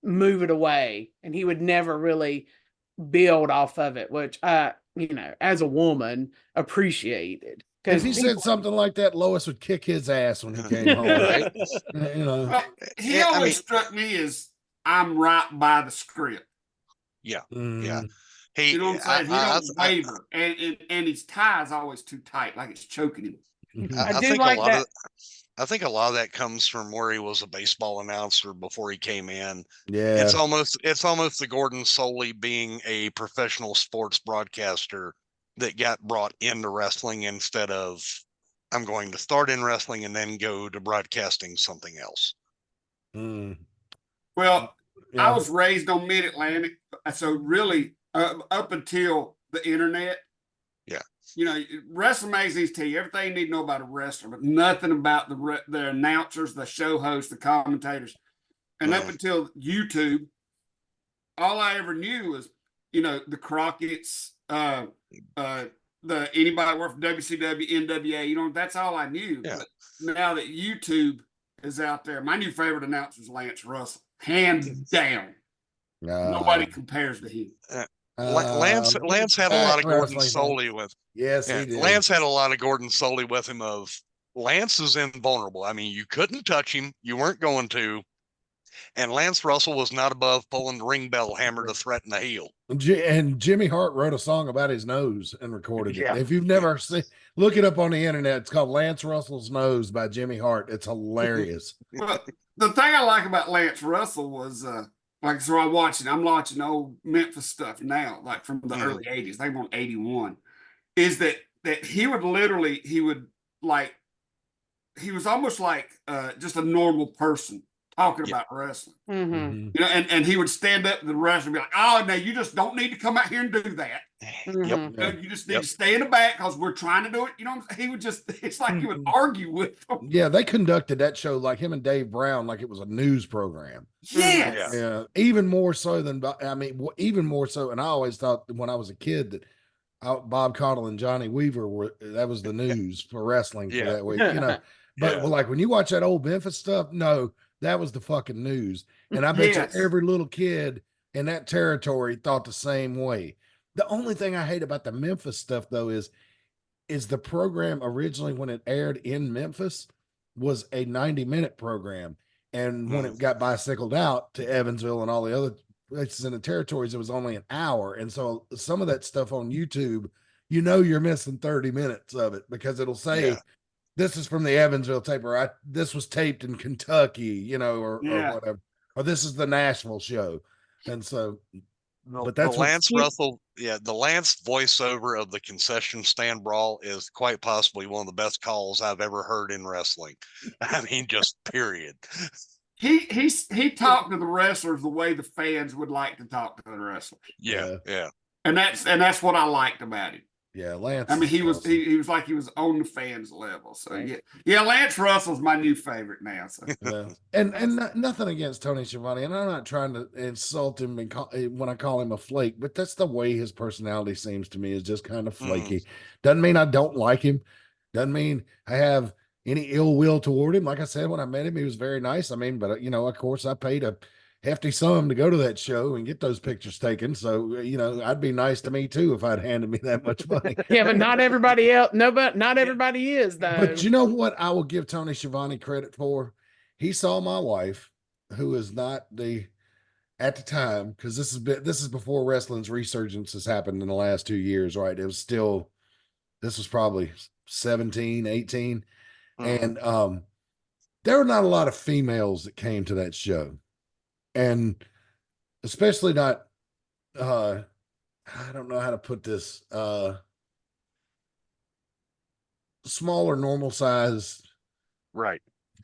move it away and he would never really build off of it, which I, as a woman, appreciated. If he said something like that, Lois would kick his ass when he came home. Right? Well, he always struck me as I'm right by the script. Yeah. You know what I'm saying? He don't waver, and his tie is always too tight, like it's choking him. I think like a lot of I think a lot of that comes from where he was a baseball announcer before he came in. Yeah, it's almost the Gordon Soley being a professional sports broadcaster that got brought into wrestling instead of I'm going to start in wrestling and then go to broadcasting something else. Well, I was raised on Mid Atlantic, so really up until the internet. Yeah. You know, wrestling magazines tell you everything you need to know about a wrestler, but nothing about the announcers, the show hosts, the commentators. And up until YouTube, all I ever knew was, you know, the Crockett's, the anybody work for WCW, NWA, you know, that's all I knew. Yeah. But now that YouTube is out there, my new favorite announcer is Lance Russell, hands down. Nobody compares to him. Lance had a lot of Gordon Soley with. Yes, he did. Lance had a lot of Gordon Soley with him. Lance is invulnerable. I mean, you couldn't touch him. You weren't going to. And Lance Russell was not above pulling the ring bell hammer to threaten the heel. And Jimmy Hart wrote a song about his nose and recorded it. Yeah. If you've never seen, look it up on the internet. It's called Lance Russell's Nose by Jimmy Hart. It's hilarious. Well, the thing I like about Lance Russell was, like, so I'm watching old Memphis stuff now, like from the early 80s. They won 81. Is that he would literally, he was almost like just a normal person talking about wrestling. Mm-hmm. You know, and he would stand up to the wrestler and be like, "Oh, no, you just don't need to come out here and do that. Mm-hmm. Yep. You know, you just need to stay in the back because we're trying to do it." You know, he would just, it's like he would argue with them. Yeah, they conducted that show like him and Dave Brown, like it was a news program. Yes. Yeah, even more so than, I mean, even more so. And I always thought when I was a kid that Bob Caudle and Johnny Weaver that was the news for wrestling for that week, you know. But well, like when you watch that old Memphis stuff, no, that was the fucking news. And I bet you every little kid in that territory thought the same way. The only thing I hate about the Memphis stuff though is the program originally when it aired in Memphis was a 90-minute program. And when it got bicycled out to Evansville and all the other places in the territories, it was only an hour. And so some of that stuff on YouTube, you know, you're missing 30 minutes of it because it'll say, this is from the Evansville tape, or this was taped in Kentucky, you know, or whatever, or this is the Nashville show. And so, but that's the Lance Russell, the Lance voiceover of the concession stand brawl is quite possibly one of the best calls I've ever heard in wrestling. I mean, just period. He talked to the wrestlers the way the fans would like to talk to the wrestlers. Yeah. And that's what I liked about him. Yeah, Lance. I mean, he was like he was on the fans level. So yeah, Lance Russell's my new favorite now. So and nothing against Tony Schiavone, and I'm not trying to insult him when I call him a flake, but that's the way his personality seems to me, is just kind of flaky. Doesn't mean I don't like him. Doesn't mean I have any ill will toward him. Like I said, when I met him, he was very nice. I mean, but you know, of course, I paid a hefty sum to go to that show and get those pictures taken. So, you know, I'd be nice to me too if I'd handed me that much money. Yeah, but not everybody else. No, but not everybody is though. But you know what I will give Tony Schiavone credit for? He saw my wife, who is not at the time, because this is before wrestling's resurgence has happened in the last 2 years, right? This was probably 17, 18. And there were not a lot of females that came to that show. And especially not, I don't know how to put this, smaller, normal size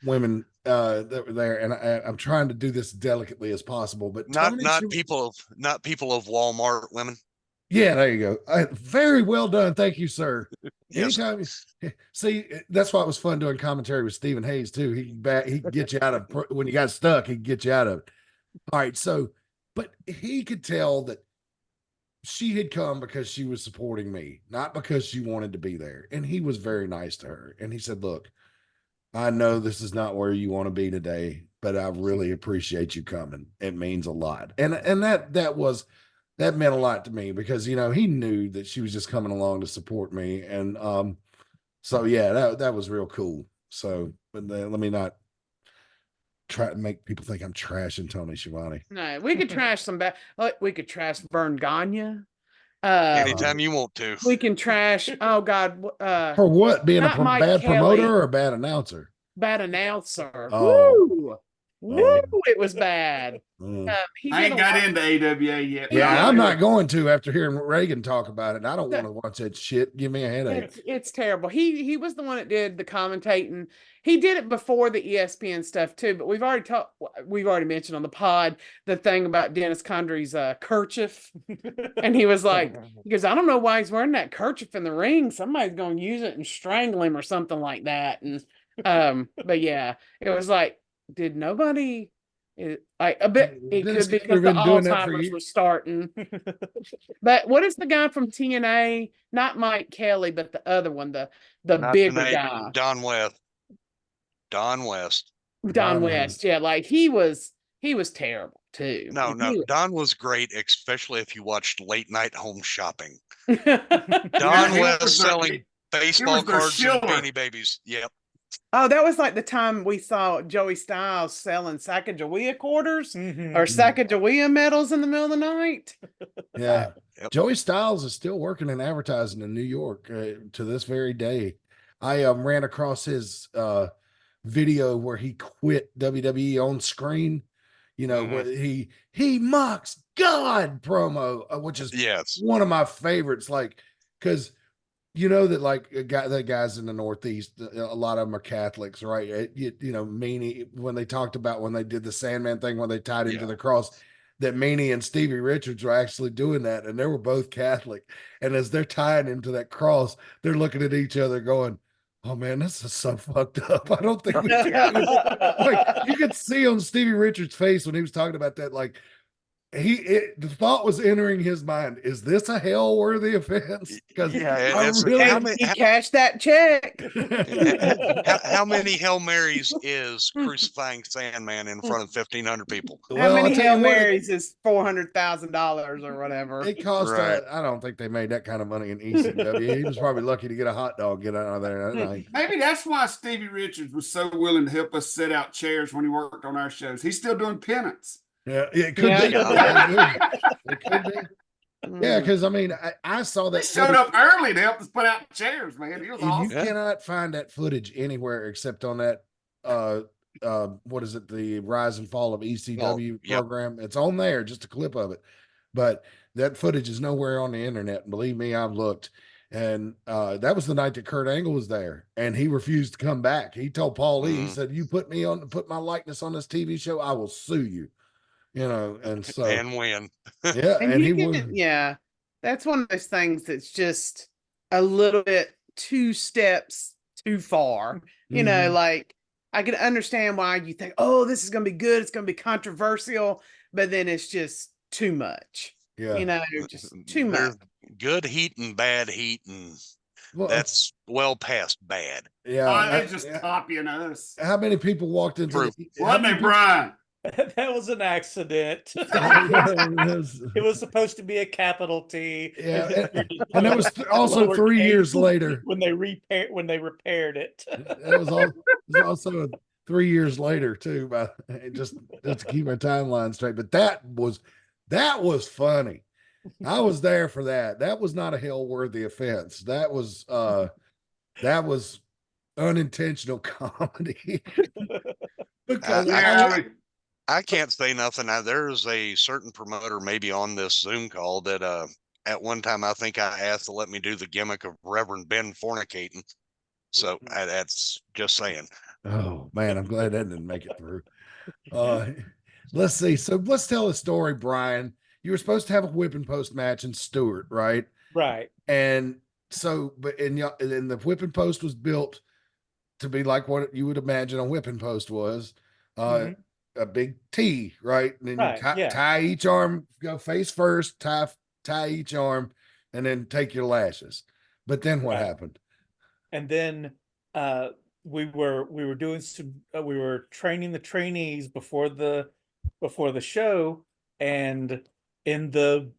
women that were there. And I'm trying to do this delicately as possible, but not people of Walmart women. Yeah, there you go. Very well done. Thank you, sir. Yes. Anytime, see, that's why it was fun doing commentary with Stephen Hayes too. He could get you out of, when you got stuck, he could get you out of it. All right. So, but he could tell that she had come because she was supporting me, not because she wanted to be there. And he was very nice to her. And he said, look, I know this is not where you want to be today, but I really appreciate you coming. It means a lot. And that meant a lot to me because, you know, he knew that she was just coming along to support me. And, so yeah, that was real cool. So, but let me not try to make people think I'm trashing Tony Schiavone. No, we could trash some we could trash Vern Gagne. Anytime you want to. We can trash. Oh God. For what? Being a not Mike bad Kelly. promoter or a bad announcer? Bad announcer. Oh. Woo! Woo, it was bad. Mm. He I did ain't a got lot- into AWA yet. but Yeah, I I'm know not going to after hearing Reagan talk about it. I don't want to watch that shit. Give me a headache. It's terrible. He was the one that did the commentating. He did it before the ESPN stuff too, but we've already mentioned on the pod the thing about Dennis Condry's kerchief. And he was like, he goes, I don't know why he's wearing that kerchief in the ring. Somebody's gonna use it and strangle him or something like that. And but yeah, it was like, did nobody like a bit it Dennis could be Condry because the been doing that for Alzheimer's years. was starting. But what is the guy from TNA? Not Mike Kelly, but the other one, the Not bigger tonight. guy, Don West. Don West. Don West. Yeah, like he was terrible too. No, And no. he Don was great, especially if you watched Late Night Home Shopping. was- Don he West was their- selling baseball their cards and shiller. Beanie Babies. Yep. Oh, that was like the time we saw Joey Styles selling Sacagawea quarters Mhm. or Sacagawea medals in the middle of the night. Yeah. Yep. Joey Styles is still working in advertising in New York to this very day. I ran across his video where he quit WWE on screen. You know, where he mocks God promo, which is Yes. one of my favorites. Like, because you know that like the guys in the Northeast, a lot of them are Catholics, right? You know, Meanie, when they talked about when they did the Sandman thing, when they tied him to the cross, that Meanie and Stevie Richards were actually doing that, and they were both Catholic. And as they're tying him to that cross, they're looking at each other going, "Oh man, this is so fucked up. I don't think we should do this." Like you could see on Stevie Richards' face when he was talking about that, like the thought was entering his mind, is this a hell worthy offense? Because He cashed that check. how many Hail Marys is crucifying Sandman in front of 1,500 people? How many Hail Marys is $400,000 or whatever? It cost. Right. I don't think they made that kind of money in ECW. He was probably lucky to get a hot dog get out of there that night. Maybe that's why Stevie Richards was so willing to help us set out chairs when he worked on our shows. He's still doing penance. Yeah, it could be. It could be. Yeah, because I mean, I saw that. He showed up early to help us put out chairs, man. He was awesome. You cannot find that footage anywhere except on that what is it, the Rise and Fall of ECW program. It's on there, just a clip of it. But that footage is nowhere on the internet. And believe me, I've looked. And that was the night that Kurt Angle was there, and he refused to come back. He told Paul Lee, he said, "You put my likeness on this TV show, I will sue you." You know, and so and win. Yeah, and he would. Yeah, that's one of those things that's just a little bit 2 steps too far. You know, like I can understand why you think, oh, this is going to be good, it's going to be controversial, but then it's just too much. Yeah, you know, just too much. Good heat and bad heat, and that's well past bad. Yeah, they're just copying us. How many people walked into Wasn't it, Brian? That was an accident. It was supposed to be a capital T. Yeah, and that was also 3 years later when they repaired it. That was also 3 years later too. But just to keep my timeline straight. But that was funny. I was there for that. That was not a hell-worthy offense. That was unintentional comedy. Because I can't say nothing. There's a certain promoter maybe on this Zoom call that at one time I think I asked to let me do the gimmick of Reverend Ben fornicating. So that's just saying. Oh man, I'm glad that didn't make it through. Let's see. So let's tell a story, Brian. You were supposed to have a whipping post match in Stewart, right? Right. And so, and the whipping post was built to be like what you would imagine a whipping post was. A big T, right? And then you tie each arm, go face first, tie each arm, and then take your lashes. But then what happened? And then we were doing some we were training the trainees before the show, and in the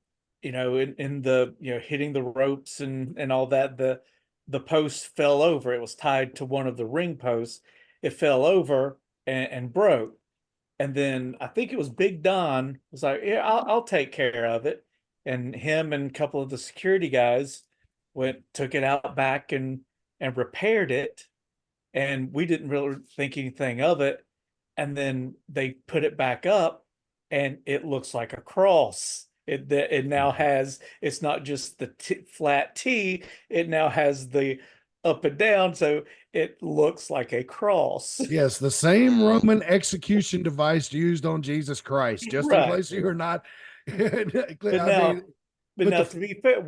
hitting the ropes and all that, the post fell over. It was tied to one of the ring posts. It fell over and broke. And then I think it was Big Don was like, "Yeah, I'll take care of it." And him and a couple of the security guys took it out back and repaired it. And we didn't really think anything of it. and then they put it back up, and it looks like a cross. It now has, it's not just the flat T, it now has the up and down, so it looks like a cross. Yes, the same Roman execution device used on Jesus Christ, just in Right. case you're not. But I now, mean, but but now, the- to be fair,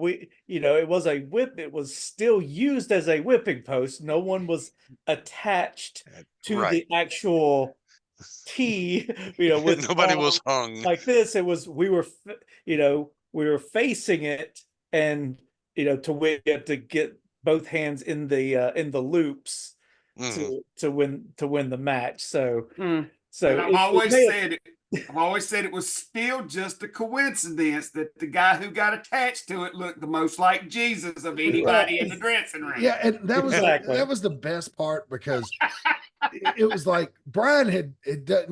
it was a whip. It was still used as a whipping post. No one was attached to Right. the actual T. With Nobody was hung. like this. It was we were facing it, and to get both hands in the loops Mhm. to win the match. So Mm. And it I've always said it was still just a coincidence that the guy who got attached to it looked the most like Jesus of anybody in the dressing room. yeah, and that was Exactly. that was the best part, because it was like Brian had done,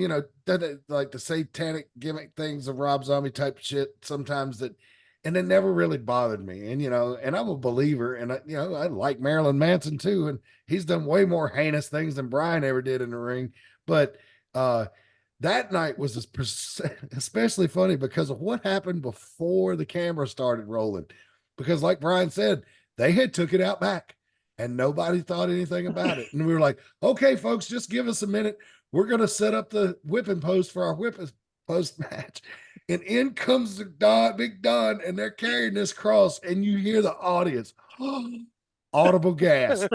done it, like the satanic gimmick things of Rob Zombie type shit sometimes, and it never really bothered me. And and I'm a believer, and I like Marilyn Manson too, and he's done way more heinous things than Brian ever did in the ring. But that night was especially funny because of what happened before the camera started rolling. Because like Brian said, they had took it out back and nobody thought anything about it. And we were like, okay, folks, just give us a minute. We're going to set up the whipping post for our whipping post match. And in comes the Big Don, and they're carrying this cross, and you hear the audience, audible gasp.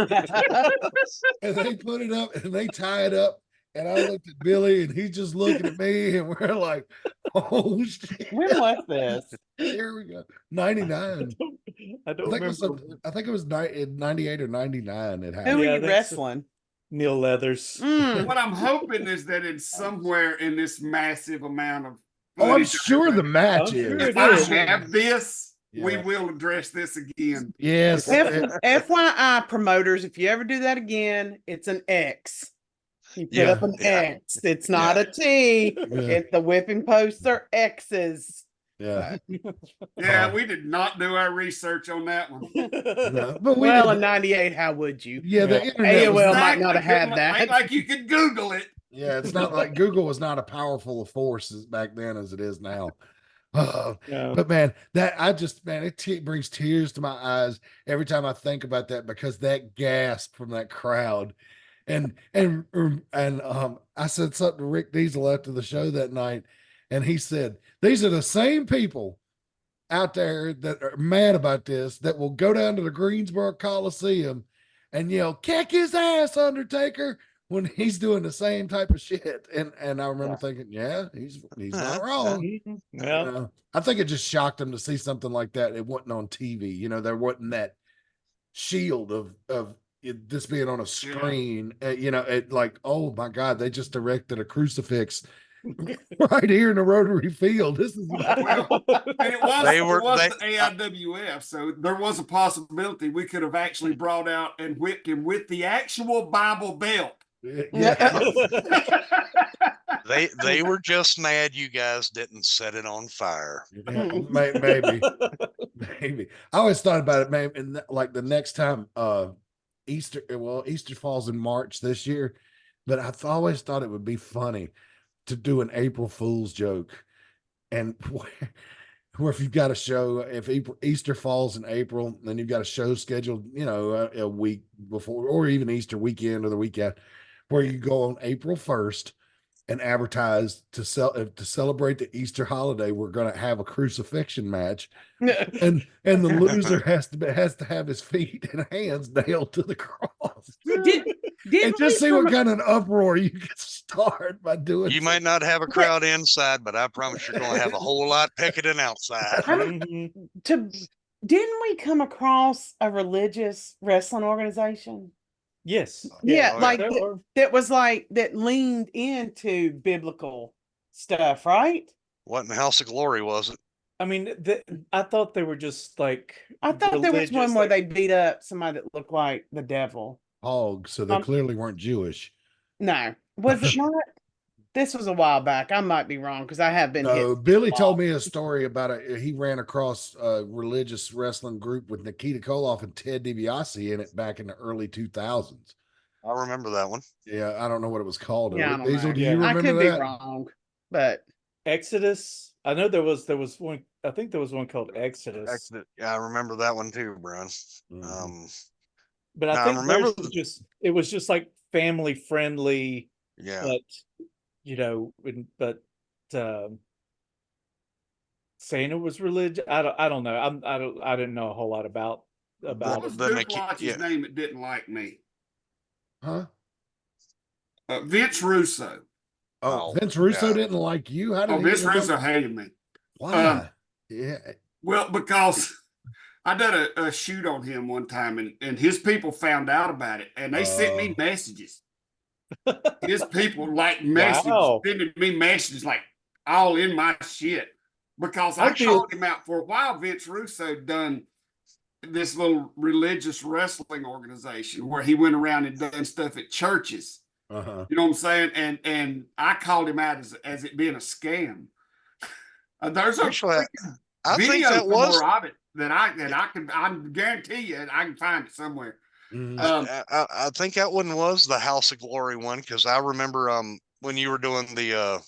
And they put it up and they tie it up. And I looked at Billy, and he's just looking at me, and we're like, "Oh shit!" When was this? Here we go. 99. I don't remember. I think it was 98 or 99. It Who happened. were Yeah, you that's- wrestling? Neil Leathers. Mm. What I'm hoping is that in somewhere in this massive amount of Oh, I'm footage, sure the match I'm is. sure if it I is. have this, we Yeah. will address this again. Yes. FYI, promoters, if you ever do that again, it's an X. You put up an Yeah. X. It's not a T. Yeah. It's the whipping posts are X's. Yeah. Yeah, we did not do our research on that one. No, but we Well, did- in '98, how would you? yeah, the Yeah. internet was AOL not, might not have had Ain't that. like you could Google it. yeah, it's not like Google was not a powerful force back then as it is now. Yeah. But man, it brings tears to my eyes every time I think about that, because that gasp from that crowd. And I said something to Rick Diesel after the show that night, and he said, "These are the same people out there that are mad about this that will go down to the Greensboro Coliseum and yell, 'Kick his ass, Undertaker,' when he's doing the same type of shit." And I remember thinking, yeah, he's not wrong. Yeah. I think it just shocked him to see something like that. It wasn't on TV. There wasn't that shield of this being on a screen. It like, oh my God, they just erected a crucifix right here in the rotary field. This is Well, and it was They were- the AIWF, so there was a possibility we could have actually brought out and whipped him with the actual Bible belt. yeah. They were just mad you guys didn't set it on fire. Maybe. I always thought about it, man. And like the next time, Easter falls in March this year, but I've always thought it would be funny to do an April Fool's joke, and where if you've got a show, if Easter falls in April, then you've got a show scheduled, a week before, or even Easter weekend or the weekend, where you go on April 1st and advertise to celebrate the Easter holiday. We're going to have a crucifixion match, and the loser has to have his feet and hands nailed to the cross. And just see what kind of an uproar you can start by doing. You might not have a crowd inside, but I promise you're going to have a whole lot picketing outside. Mhm. Didn't we come across a religious wrestling organization? Yes. Yeah, Oh, like There that, were- that was like that leaned into biblical stuff, right? What in the House of Glory was it? I mean, I thought they were just like. I thought there was one religious, where like- they beat up somebody that looked like the devil. Hog, so they clearly weren't Jewish. No, was it not? This was a while back. I might be wrong because I have been No, hit. Billy told me a story about he ran across a religious wrestling group with Nikita Koloff and Ted DiBiase in it back in the early 2000s. I remember that one. Yeah, I don't know what it was called. Yeah, I don't Diesel, know. do Yeah. you I remember could be that? wrong, but Exodus. I know there was one. I think there was one called Exodus. Yeah, I remember that one too, Brian. Mhm. But I Now, I think remember theirs was it was just like family friendly, Yeah. but but saying it was religion, I don't know. I didn't know a whole lot about What was it. Duke Lodge's name that didn't like me? Huh? Vince Russo. Oh, Vince Russo yeah. didn't like you? How did Oh, he? Vince Russo hated me. Why? Yeah. Well, because I did a shoot on him one time, and his people found out about it, and they sent me messages. His people like Wow. sending me messages like all in my shit because I called him out for a while. Vince Russo done this little religious wrestling organization where he went around and done stuff at churches. Uh-huh. You know what I'm saying? And I called him out as it being a scam. There's a Actually, I think video that was somewhere of it that I guarantee you I can find it somewhere. I think that one was the House of Glory one, because I remember when you were doing the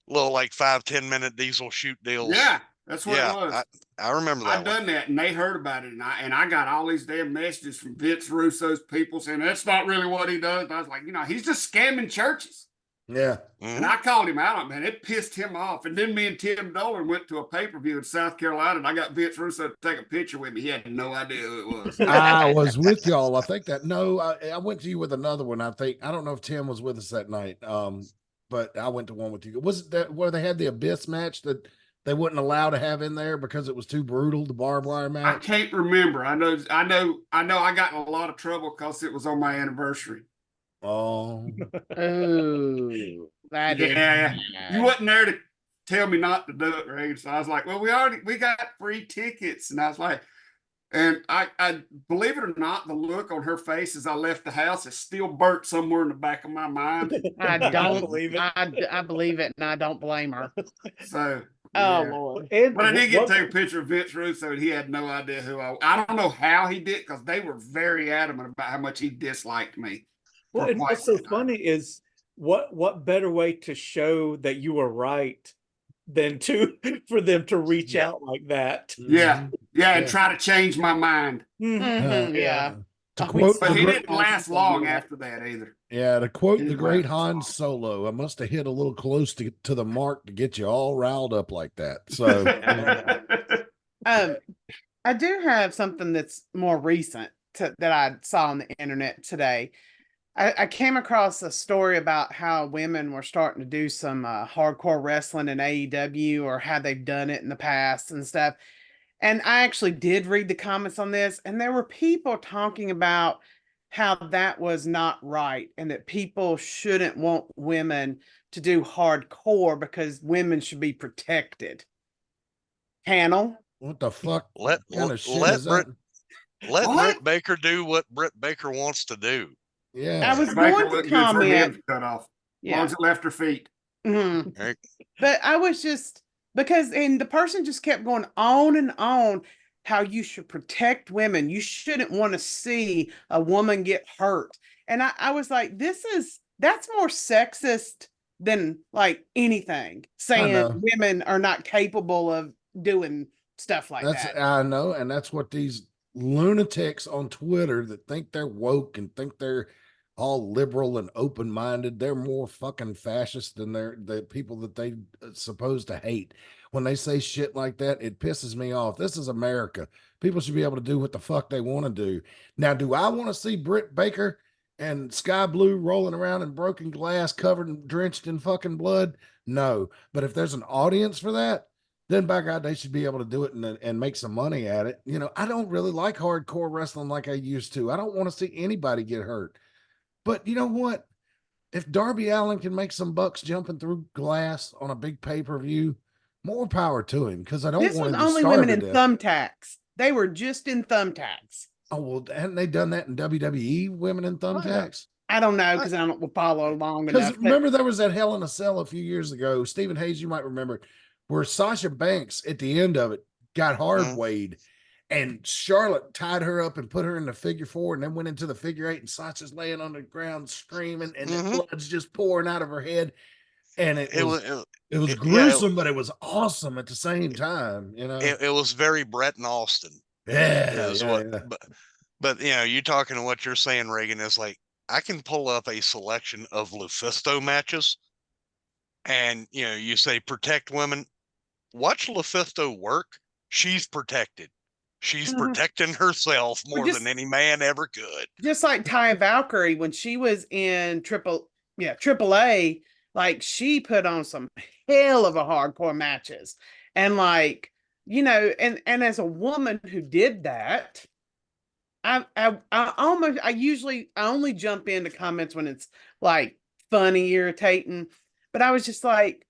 little like 5-10 minute diesel shoot deals. Yeah, that's what it was. I remember that. I done that, and they heard about it, and I got all these damn messages from Vince Russo's people saying that's not really what he does. And I was like, he's just scamming churches. Yeah. And I called him out on it, man. It pissed him off. And then me and Tim Dolan went to a pay-per-view in South Carolina, and I got Vince Russo to take a picture with me. He had no idea who it was. I was with y'all. I think that I went to you with another one. I don't know if Tim was with us that night. But I went to one with you. Was it that where they had the Abyss match that they wouldn't allow to have in there because it was too brutal, the barbed wire match? I can't remember. I know I got in a lot of trouble because it was on my anniversary. Oh, that yeah. is You wasn't there to tell me not to do it, Ray. So I was like, well, we got free tickets. And I was like, and I believe it or not, the look on her face as I left the house is still burnt somewhere in the back of my mind. I don't believe it. I believe it, and I don't blame her. So Oh yeah. Lord! But I did get to take a picture of Vince Russo, and he had no idea who I don't know how he did, because they were very adamant about how much he disliked me. Well, and what's so funny is what better way to show that you were right than for them to reach out like that. Yeah, and try to change my mind. Yeah. To quote, but he didn't last long after that either. Yeah, to quote the great Han Solo, I must have hit a little close to the mark to get you all riled up like that. So, I do have something that's more recent that I saw on the internet today. I came across a story about how women were starting to do some hardcore wrestling in AEW, or how they've done it in the past and stuff. And I actually did read the comments on this, and there were people talking about how that was not right, and that people shouldn't want women to do hardcore because women should be protected. Panel? What the fuck? Let Britt Baker do what Britt Baker wants to do. Yeah, I was going to comment. Cut off. Yeah. As long as it left her feet. Mm-hmm. Right. But I was just and the person just kept going on and on how you should protect women. You shouldn't want to see a woman get hurt. And I was like, that's more sexist than like anything, saying women are not capable of doing stuff like that. I know, and that's what these lunatics on Twitter that think they're woke and think they're all liberal and open-minded, they're more fucking fascist than the people that they supposed to hate. When they say shit like that, it pisses me off. This is America. People should be able to do what the fuck they want to do. Now, do I want to see Britt Baker and Sky Blue rolling around in broken glass, covered and drenched in fucking blood? No. But if there's an audience for that, then by God, they should be able to do it and make some money at it. I don't really like hardcore wrestling like I used to. I don't want to see anybody get hurt. But you know what? If Darby Allin can make some bucks jumping through glass on a big pay-per-view, more power to him, because I don't want him to starve to death. This was only women in thumbtacks. They were just in thumbtacks. Oh, well, hadn't they done that in WWE, women in thumbtacks? I don't know, because I don't follow along enough. Because remember, there was that Hell in a Cell a few years ago. Stephen Hayes, you might remember it, where Sasha Banks at the end of it got hard weighed. and Charlotte tied her up and put her in the figure 4 and then went into the figure 8, and Sasha's laying on the ground screaming, and the blood's just pouring out of her head. And it was gruesome, but it was awesome at the same time, you know. It was very Brett and Austin. Yeah, But you know, you talking to what you're saying, Reagan, is like, I can pull up a selection of Lufisto matches, and you know, you say protect women. Watch Lufisto work. She's protected. She's protecting herself more than any man ever could. Just like Taya Valkyrie when she was in AAA, like she put on some hell of a hardcore matches. And like, you know, and as a woman who did that, I only jump into comments when it's like funny, irritating, but I was just like,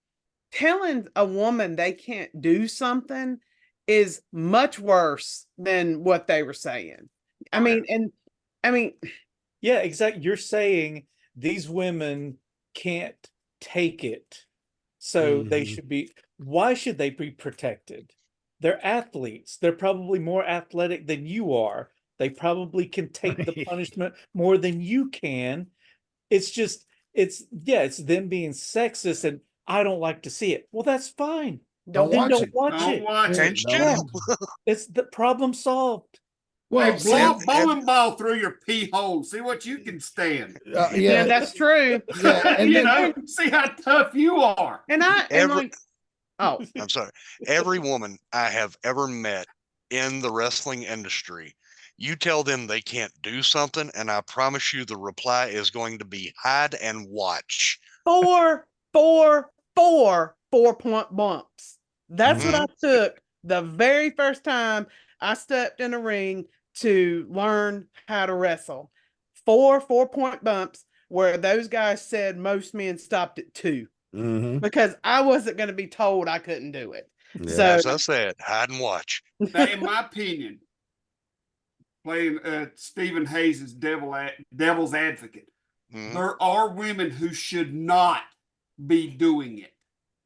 telling a woman they can't do something is much worse than what they were saying. I mean, yeah, exactly. You're saying these women can't take it, so they should be. Why should they be protected? They're athletes. They're probably more athletic than you are. They probably can take the punishment more than you can. It's just, it's them being sexist, and I don't like to see it. Well, that's fine. Don't watch it. Change channel. It's the problem solved. Well, hey, blow a bowling ball through your pee hole. See what you can stand. Yeah, that's true. Yeah, and you know, see how tough you are. And I'm sorry. Every woman I have ever met in the wrestling industry, you tell them they can't do something, and I promise you the reply is going to be hide and watch. 4-point bumps. That's what I took the very first time I stepped in a ring to learn how to wrestle. 4-point bumps, where those guys said most men stopped at 2. Because I wasn't going to be told I couldn't do it. Yeah. So, as I said, hide and watch. Now, in my opinion, playing Stephen Hayes' devil's advocate, there are women who should not be doing it.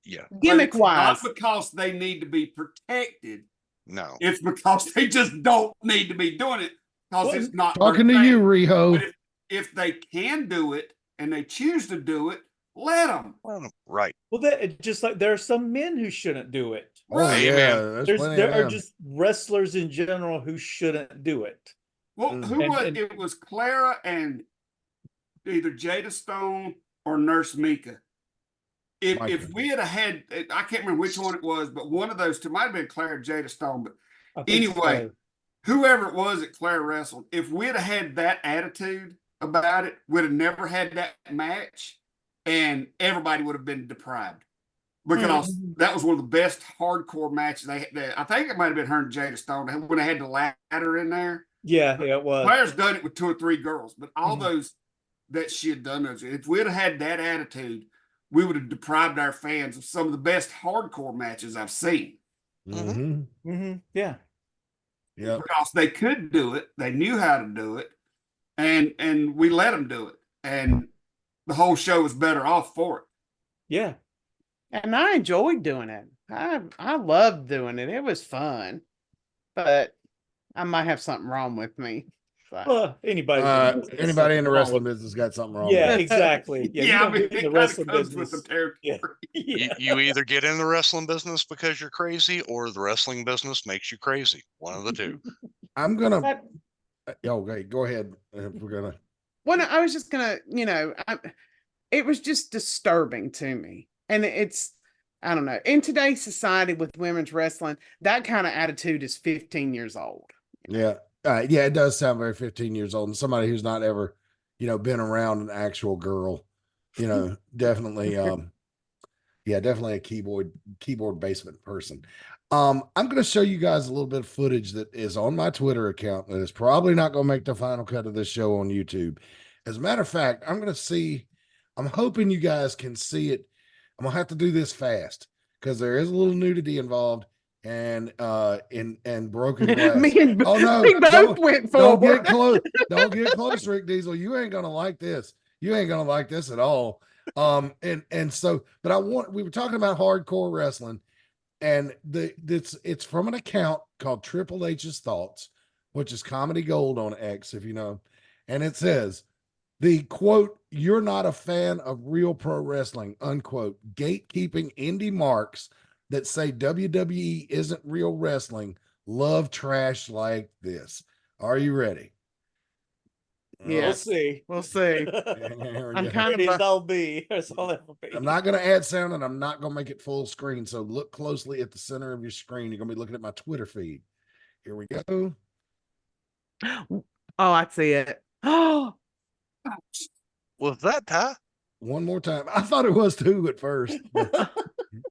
Yeah. Gimmick wise. Not because they need to be protected. No. It's because they just don't need to be doing it, because it's not talking to you, Riho. But if they can do it and they choose to do it, let them. Right. Well, that just like there are some men who shouldn't do it. Right. Yeah. There are just wrestlers in general who shouldn't do it. Well, it was Clara and either Jada Stone or Nurse Mika. If we had, I can't remember which one it was, but one of those two might have been Clara or Jada Stone. But anyway, whoever it was that Clara wrestled, if we'd have had that attitude about it, we'd have never had that match, and everybody would have been deprived, because that was one of the best hardcore matches they had. I think it might have been her and Jada Stone when they had the ladder in there. Yeah, it was. Claire's done it with 2 or 3 girls, but all those that she had done those. If we'd have had that attitude, we would have deprived our fans of some of the best hardcore matches I've seen. Yeah. Because they could do it, they knew how to do it, and we let them do it, and the whole show was better off for it. Yeah. And I enjoyed doing it. I loved doing it. It was fun, but I might have something wrong with me. Well, anybody in the wrestling business got something wrong. Yeah, exactly. Yeah, I mean, it the wrestling business with the territory. You either get in the wrestling business because you're crazy, or the wrestling business makes you crazy. One of the two. I'm gonna. Okay, go ahead. We're gonna. Well, I was just gonna. It was just disturbing to me, and I don't know. In today's society with women's wrestling, that kind of attitude is 15 years old. Yeah. Yeah, it does sound very 15 years old, and somebody who's not ever, been around an actual girl, definitely, definitely a keyboard basement person. I'm going to show you guys a little bit of footage that is on my Twitter account that is probably not going to make the final cut of this show on YouTube. As a matter of fact, I'm hoping you guys can see it. I'm going to have to do this fast because there is a little nudity involved. And broken glass. We both went forward. Don't get close. Don't get close, Rick Diesel. You ain't gonna like this. You ain't gonna like this at all. But we were talking about hardcore wrestling, and it's from an account called Triple H's Thoughts, which is comedy gold on X, if you know. And it says, the quote, "You're not a fan of real pro wrestling," unquote, gatekeeping indie marks that say WWE isn't real wrestling love trash like this. Are you ready? Yes. We'll see. We'll see. Here we I'm go. kind Ready of as I'll be. As I'll ever be. I'm not going to add sound and I'm not going to make it full screen. So look closely at the center of your screen. You're going to be looking at my Twitter feed. Here we go. Oh, I see it. Oh, Was that Ty? One more time. I thought it was two at first, but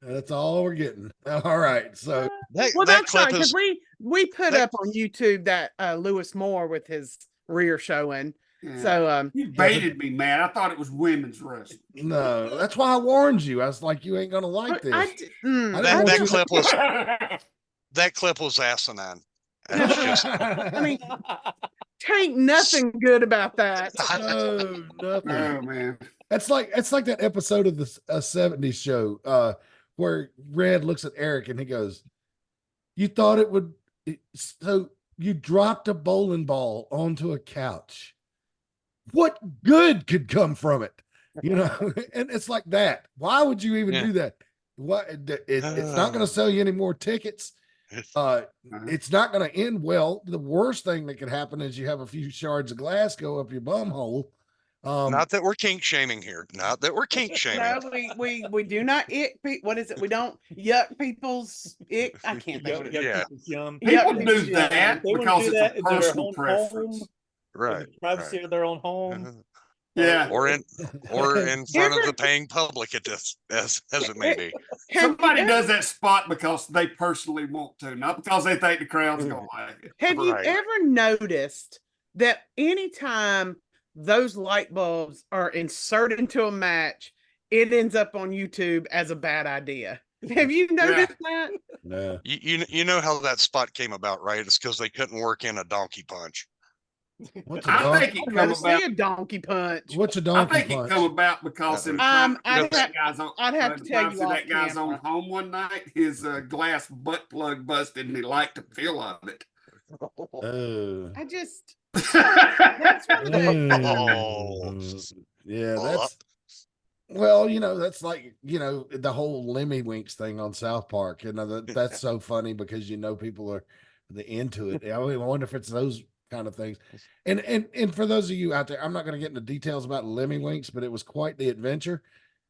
that's all we're getting. All right. So That, well, that that's clip right, because is we put that- up on YouTube that Lewis Moore with his rear showing. Yeah. So You baited me, man. I thought it was women's wrestling. no, that's why I warned you. I was like, you ain't going to like this. I I didn't didn't want that you to- clip was asinine. That's just I mean, ain't nothing good about that. no, nothing. Oh man. It's like that episode of the 70s show where Red looks at Eric and he goes, "You thought it would, so you dropped a bowling ball onto a couch. What good could come from it?" You know, and it's like that. Why would you even Yeah. do that? What it's not going to sell you any more tickets. It's not going to end well. The worst thing that could happen is you have a few shards of glass go up your bum hole. not that we're kink shaming here. Not that we're kink shaming. No, we do not ick. What is it? We don't yuck people's ick. I can't think of it. Yeah. Yum. People Yuck do people's yum. that They wouldn't because do it's that a in their personal own preference. home, Right. in the privacy of their own home. right. Yeah. Or in front of the paying public at this as it may be. Somebody does that spot because they personally want to, not because they think the crowd's gonna like it. Have you Right. ever noticed that anytime those light bulbs are inserted into a match, it ends up on YouTube as a bad idea? Have you noticed that? No. You know how that spot came about, right? It's because they couldn't work in a donkey punch. What's a I donkey? think it I'd come rather about. see a donkey punch. What's a I donkey think punch? it come about because in I'd that have- guy's on. I'd have to tell you off that guy's on camera. home one night. His glass butt plug busted, and he liked the feel of it. Oh. I just that's one of the Oh. Yeah, that's well, you know, that's like, you know, the whole Lemmy Winks thing on South Park. You know, that's so funny because you know people are into it. I wonder if it's those kind of things. And for those of you out there, I'm not going to get into details about Lemmy Winks, but it was quite the adventure.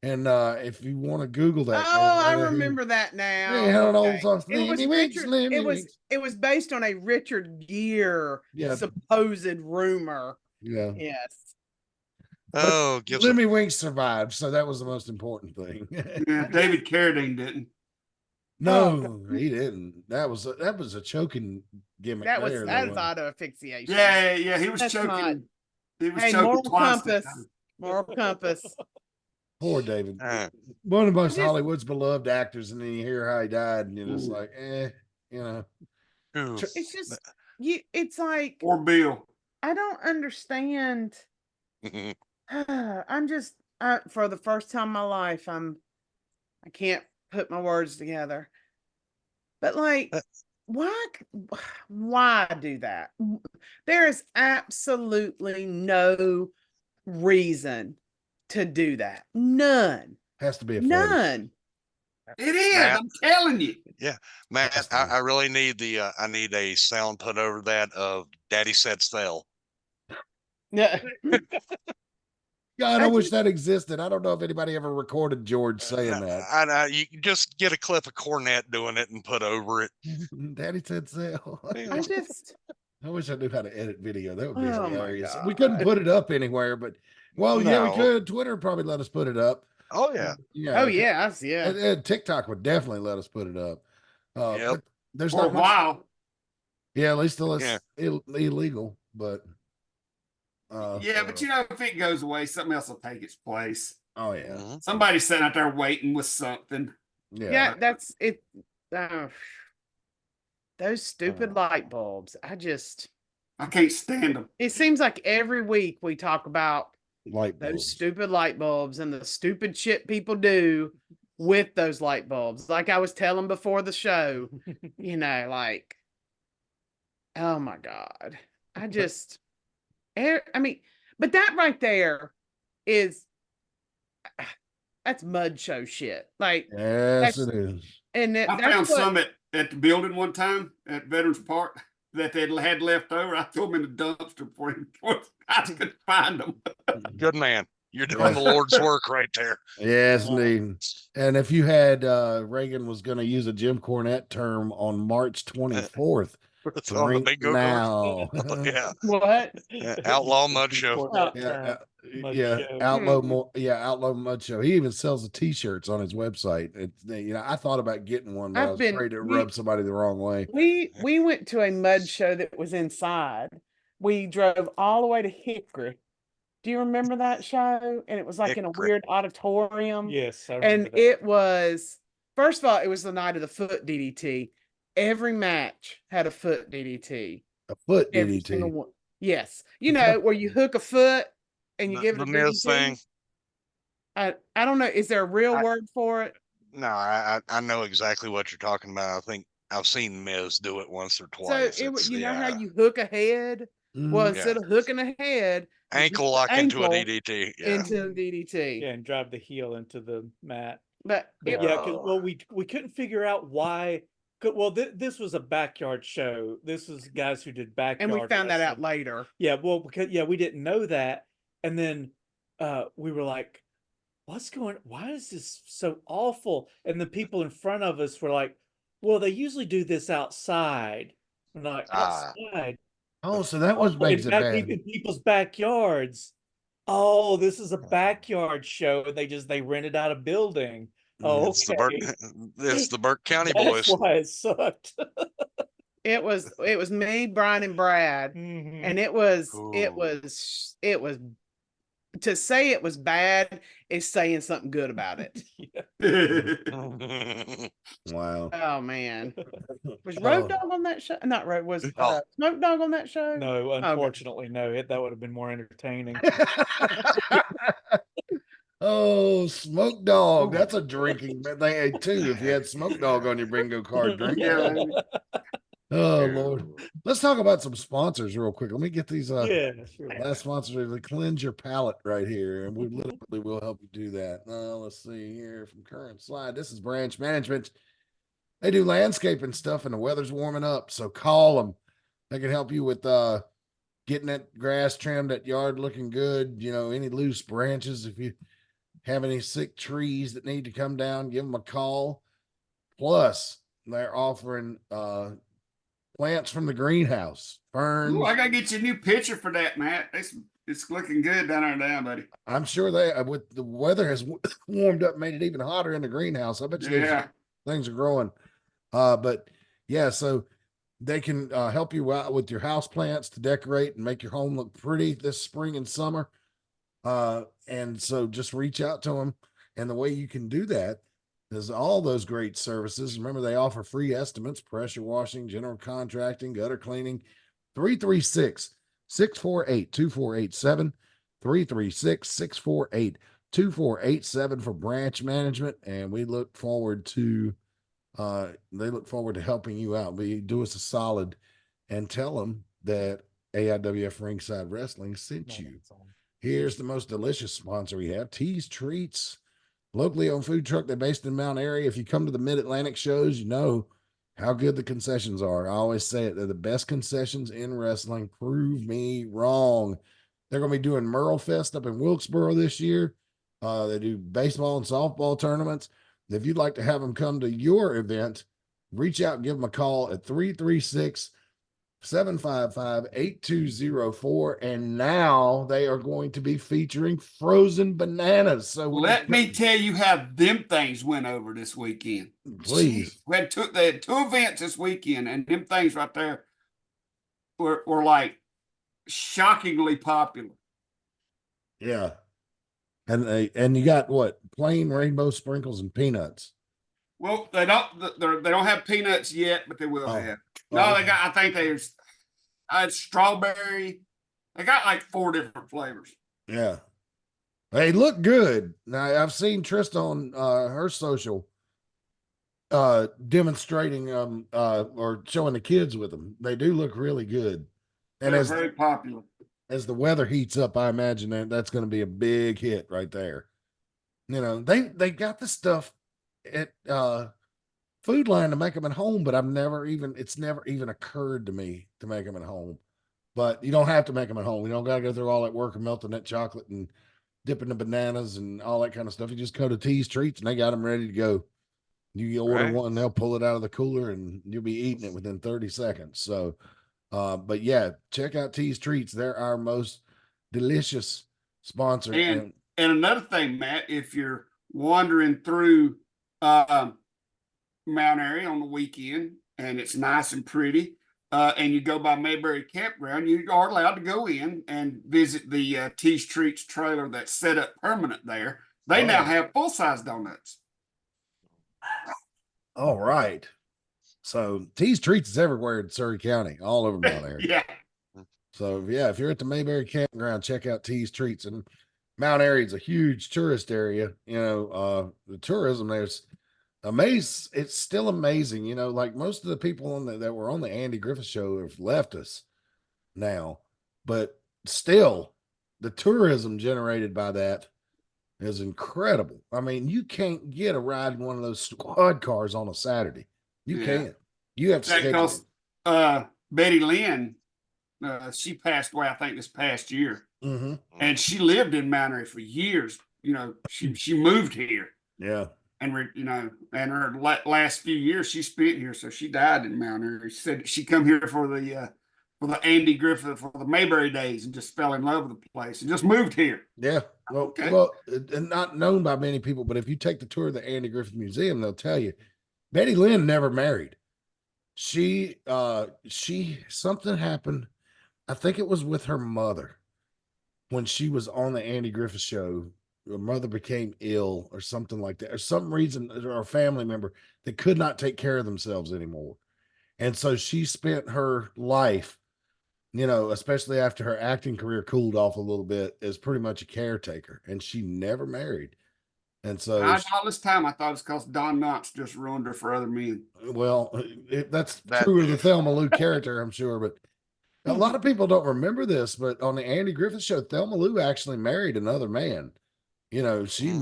And if you want to Google that, Oh, I remember that now. They had an old Okay. song, It was Lemmy Winks, Richard. Lemmy It was Winks. it was based on a Richard Gere Yeah. supposed rumor. Yeah. Yes. Oh, gives a Lemmy Winks survived, so that was the most important thing. Yeah, David Carradine didn't. No, he didn't. That was a choking gimmick. That was there, that is though. auto asphyxiation. Yeah, he was That's choking. not- He was Hey, choking moral twice that compass. time. Moral compass. Poor David. uh, One of the most just- Hollywood's beloved actors, and then you hear how he died, and you're just Ooh. like, you know. ooh. It's just you. It's like Or Bill. I don't understand. I'm just for the first time in my life, I can't put my words together. But like, why do that? There is absolutely no reason to do that. None. Has to be a fetish. None. It is. Matt. I'm telling you. Matt, Has to be. I really need I need a sound put over that of Daddy Said Stell. Yeah. God, I I wish just- that existed. I don't know if anybody ever recorded George saying that. You can just get a clip of Cornette doing it and put over it. Daddy said so. I just I wish I knew how to edit video. That would be Oh my hilarious. God. We couldn't put it up anywhere, but yeah, we No. could. Twitter would probably let us put it up. Oh yeah. Yeah. oh yes, yeah. And TikTok would definitely let us put it up. Yep. But there's For a not much. while. Yeah, at least still it's Yeah. illegal, but Yeah, but you know, if it goes away, something else will take its place. oh yeah. Mhm. Somebody's sitting out there waiting with something. Yeah, that's it. Those stupid light bulbs. I can't stand them. It seems like every week we talk about Light those bulbs. stupid light bulbs and the stupid shit people do with those light bulbs. Like I was telling before the show, you know, like Oh my God. I just, I mean, but that right there is, that's mud show shit. Like, Yes, that's, it is. and I that's found what, some at the building one time at Veterans Park that they had left over. I threw them in the dumpster before I could find them. Good man. You're doing the Lord's work right there. Yes, indeed. And if you had Reagan was going to use a Jim Cornette term on March 24th, It's on the drink big go-kart. now. Yeah. what? Outlaw Mud Show. Oh. Yeah, Mud yeah, Show. Outlaw Mud Show. He even sells the T-shirts on his website. It's, I thought about getting one, but I was afraid to rub somebody the wrong way. We went to a mud show that was inside. We drove all the way to Hickory. Do you remember that show? And it was like in a Hickory. weird auditorium. Yes, I And remember that. it was, first of all, it was the night of the foot DDT. Every match had a foot DDT. A foot Every single DDT. one. Yes. You know, where you hook a foot and you give it The a Miz DDT. thing. I don't know. Is there a real word for it? No, I know exactly what you're talking about. I think I've seen Miz do it once or So twice. you know how you hook a head? Well, instead of hooking a head, you hook ankle the lock into a ankle DDT. Yeah. into the DDT. Yeah, and drive the heel into the mat. But But yeah, because well, we couldn't figure out why. Well, this was a backyard show. This was guys who did backyard. and we found that out wrestling. later. Yeah, well, because we didn't know that, and then we were like, "What's going? Why is this so awful?" And the people in front of us were like, "Well, they usually do this outside." I'm like, outside. Oh, so that was Oh, makes it bad. in people's backyards. Oh, this is a backyard show, and they rented out a building. Oh, It's okay. it's the Burke County That's boys. why it sucked. It was me, Brian, and Brad, Mhm. and it was Ooh. to say it was bad is saying something good about it. Wow. Oh man, was Road Dogg on that show? Not Road, was Smoke Dog on that show? No, Okay. unfortunately, no. That would have been more entertaining. Oh, Smoke Dog. That's a drinking thing too. If you had Smoke Dog on your bingo card, drink. Yeah, Oh Lord. Let's talk about some sponsors real quick. Let me get these Yeah, sure. last sponsors to cleanse your palate right here. And we literally will help you do that. Let's see here from current slide. This is Branch Management. They do landscaping stuff and the weather's warming up. So call them. They can help you with getting that grass trimmed, that yard looking good, any loose branches. If you have any sick trees that need to come down, give them a call. Plus, they're offering plants from the greenhouse, ferns. Ooh, I gotta get you a new picture for that, Matt. It's looking good down there, buddy. I'm sure they, with the weather has warmed up, made it even hotter in the greenhouse. I bet you things are growing. But yeah, so they can help you out with your house plants to decorate and make your home look pretty this spring and summer. And so just reach out to them. And the way you can do that is all those great services. Remember, they offer free estimates, pressure washing, general contracting, gutter cleaning. 336-648-2487. 336-648-2487 for Branch Management. And we look forward to they look forward to helping you out. But you do us a solid and tell them that AIWF Ringside Wrestling sent you. Here's the most delicious sponsor we have, Tees Treats, locally owned food truck. They're based in Mount Airy. If you come to the Mid Atlantic shows, you know how good the concessions are. I always say it. They're the best concessions in wrestling. Prove me wrong. They're going to be doing Merle Fest up in Wilkesboro this year. They do baseball and softball tournaments. If you'd like to have them come to your event, reach out and give them a call at 336-755-8204. And now they are going to be featuring frozen bananas. So let me tell you how them things went over this weekend. Please. They had two events this weekend, and them things right there were like shockingly popular. Yeah. And you got what? Plain rainbow sprinkles and peanuts. Well, they don't have peanuts yet, but they will have. No, they got, I think there's strawberry. They got like 4 different flavors. Yeah. They look good. Now I've seen Trista on her social. demonstrating or showing the kids with them. They do look really good. And They're very popular. As the weather heats up, I imagine that's going to be a big hit right there. You know, they got the stuff at Food Line to make them at home, but it's never even occurred to me to make them at home. But you don't have to make them at home. You don't got to go through all that work of melting that chocolate and dipping the bananas and all that kind of stuff. You just go to T's Treats and they got them ready to go. You order Right. one, they'll pull it out of the cooler and you'll be eating it within 30 seconds. So, but yeah, check out T's Treats. They're our most delicious sponsor. And another thing, Matt, if you're wandering through Mount Airy on the weekend and it's nice and pretty, and you go by Mayberry Campground, you are allowed to go in and visit the T's Treats trailer that's set up permanent there. They now have full-size donuts. All right. So T's Treats is everywhere in Surry County, all over Mount Airy. Yeah. So yeah, if you're at the Mayberry Campground, check out T's Treats. And Mount Airy is a huge tourist area. You know, the tourism there's amazing. It's still amazing. You know, like most of the people that were on the Andy Griffith show have left us now, but still the tourism generated by that is incredible. I mean, you can't get a ride in one of those squad cars on a Saturday. You can't. You have to schedule because Betty Lynn, she passed away, I think, this past year. Mm-hmm. And she lived in Mount Airy for years. You know, she moved here. Yeah. And you know, and her last few years she spent here, so she died in Mount Airy. She said she come here for the Andy Griffith for the Mayberry days and just fell in love with the place and just moved here. Yeah. Well, and not known by many people, but if you take the tour of the Andy Griffith Museum, they'll tell you Betty Lynn never married. She something happened. I think it was with her mother when she was on the Andy Griffith show. Her mother became ill or something like that, or some reason, or a family member that could not take care of themselves anymore. And so she spent her life, you know, especially after her acting career cooled off a little bit, as pretty much a caretaker, and she never married. And so all this time I thought it's because Don Knotts just ruined her for other men. Well, that's true of the Thelma Lou character, I'm sure, but a lot of people don't remember this, but on the Andy Griffith show, Thelma Lou actually married another man. You know, she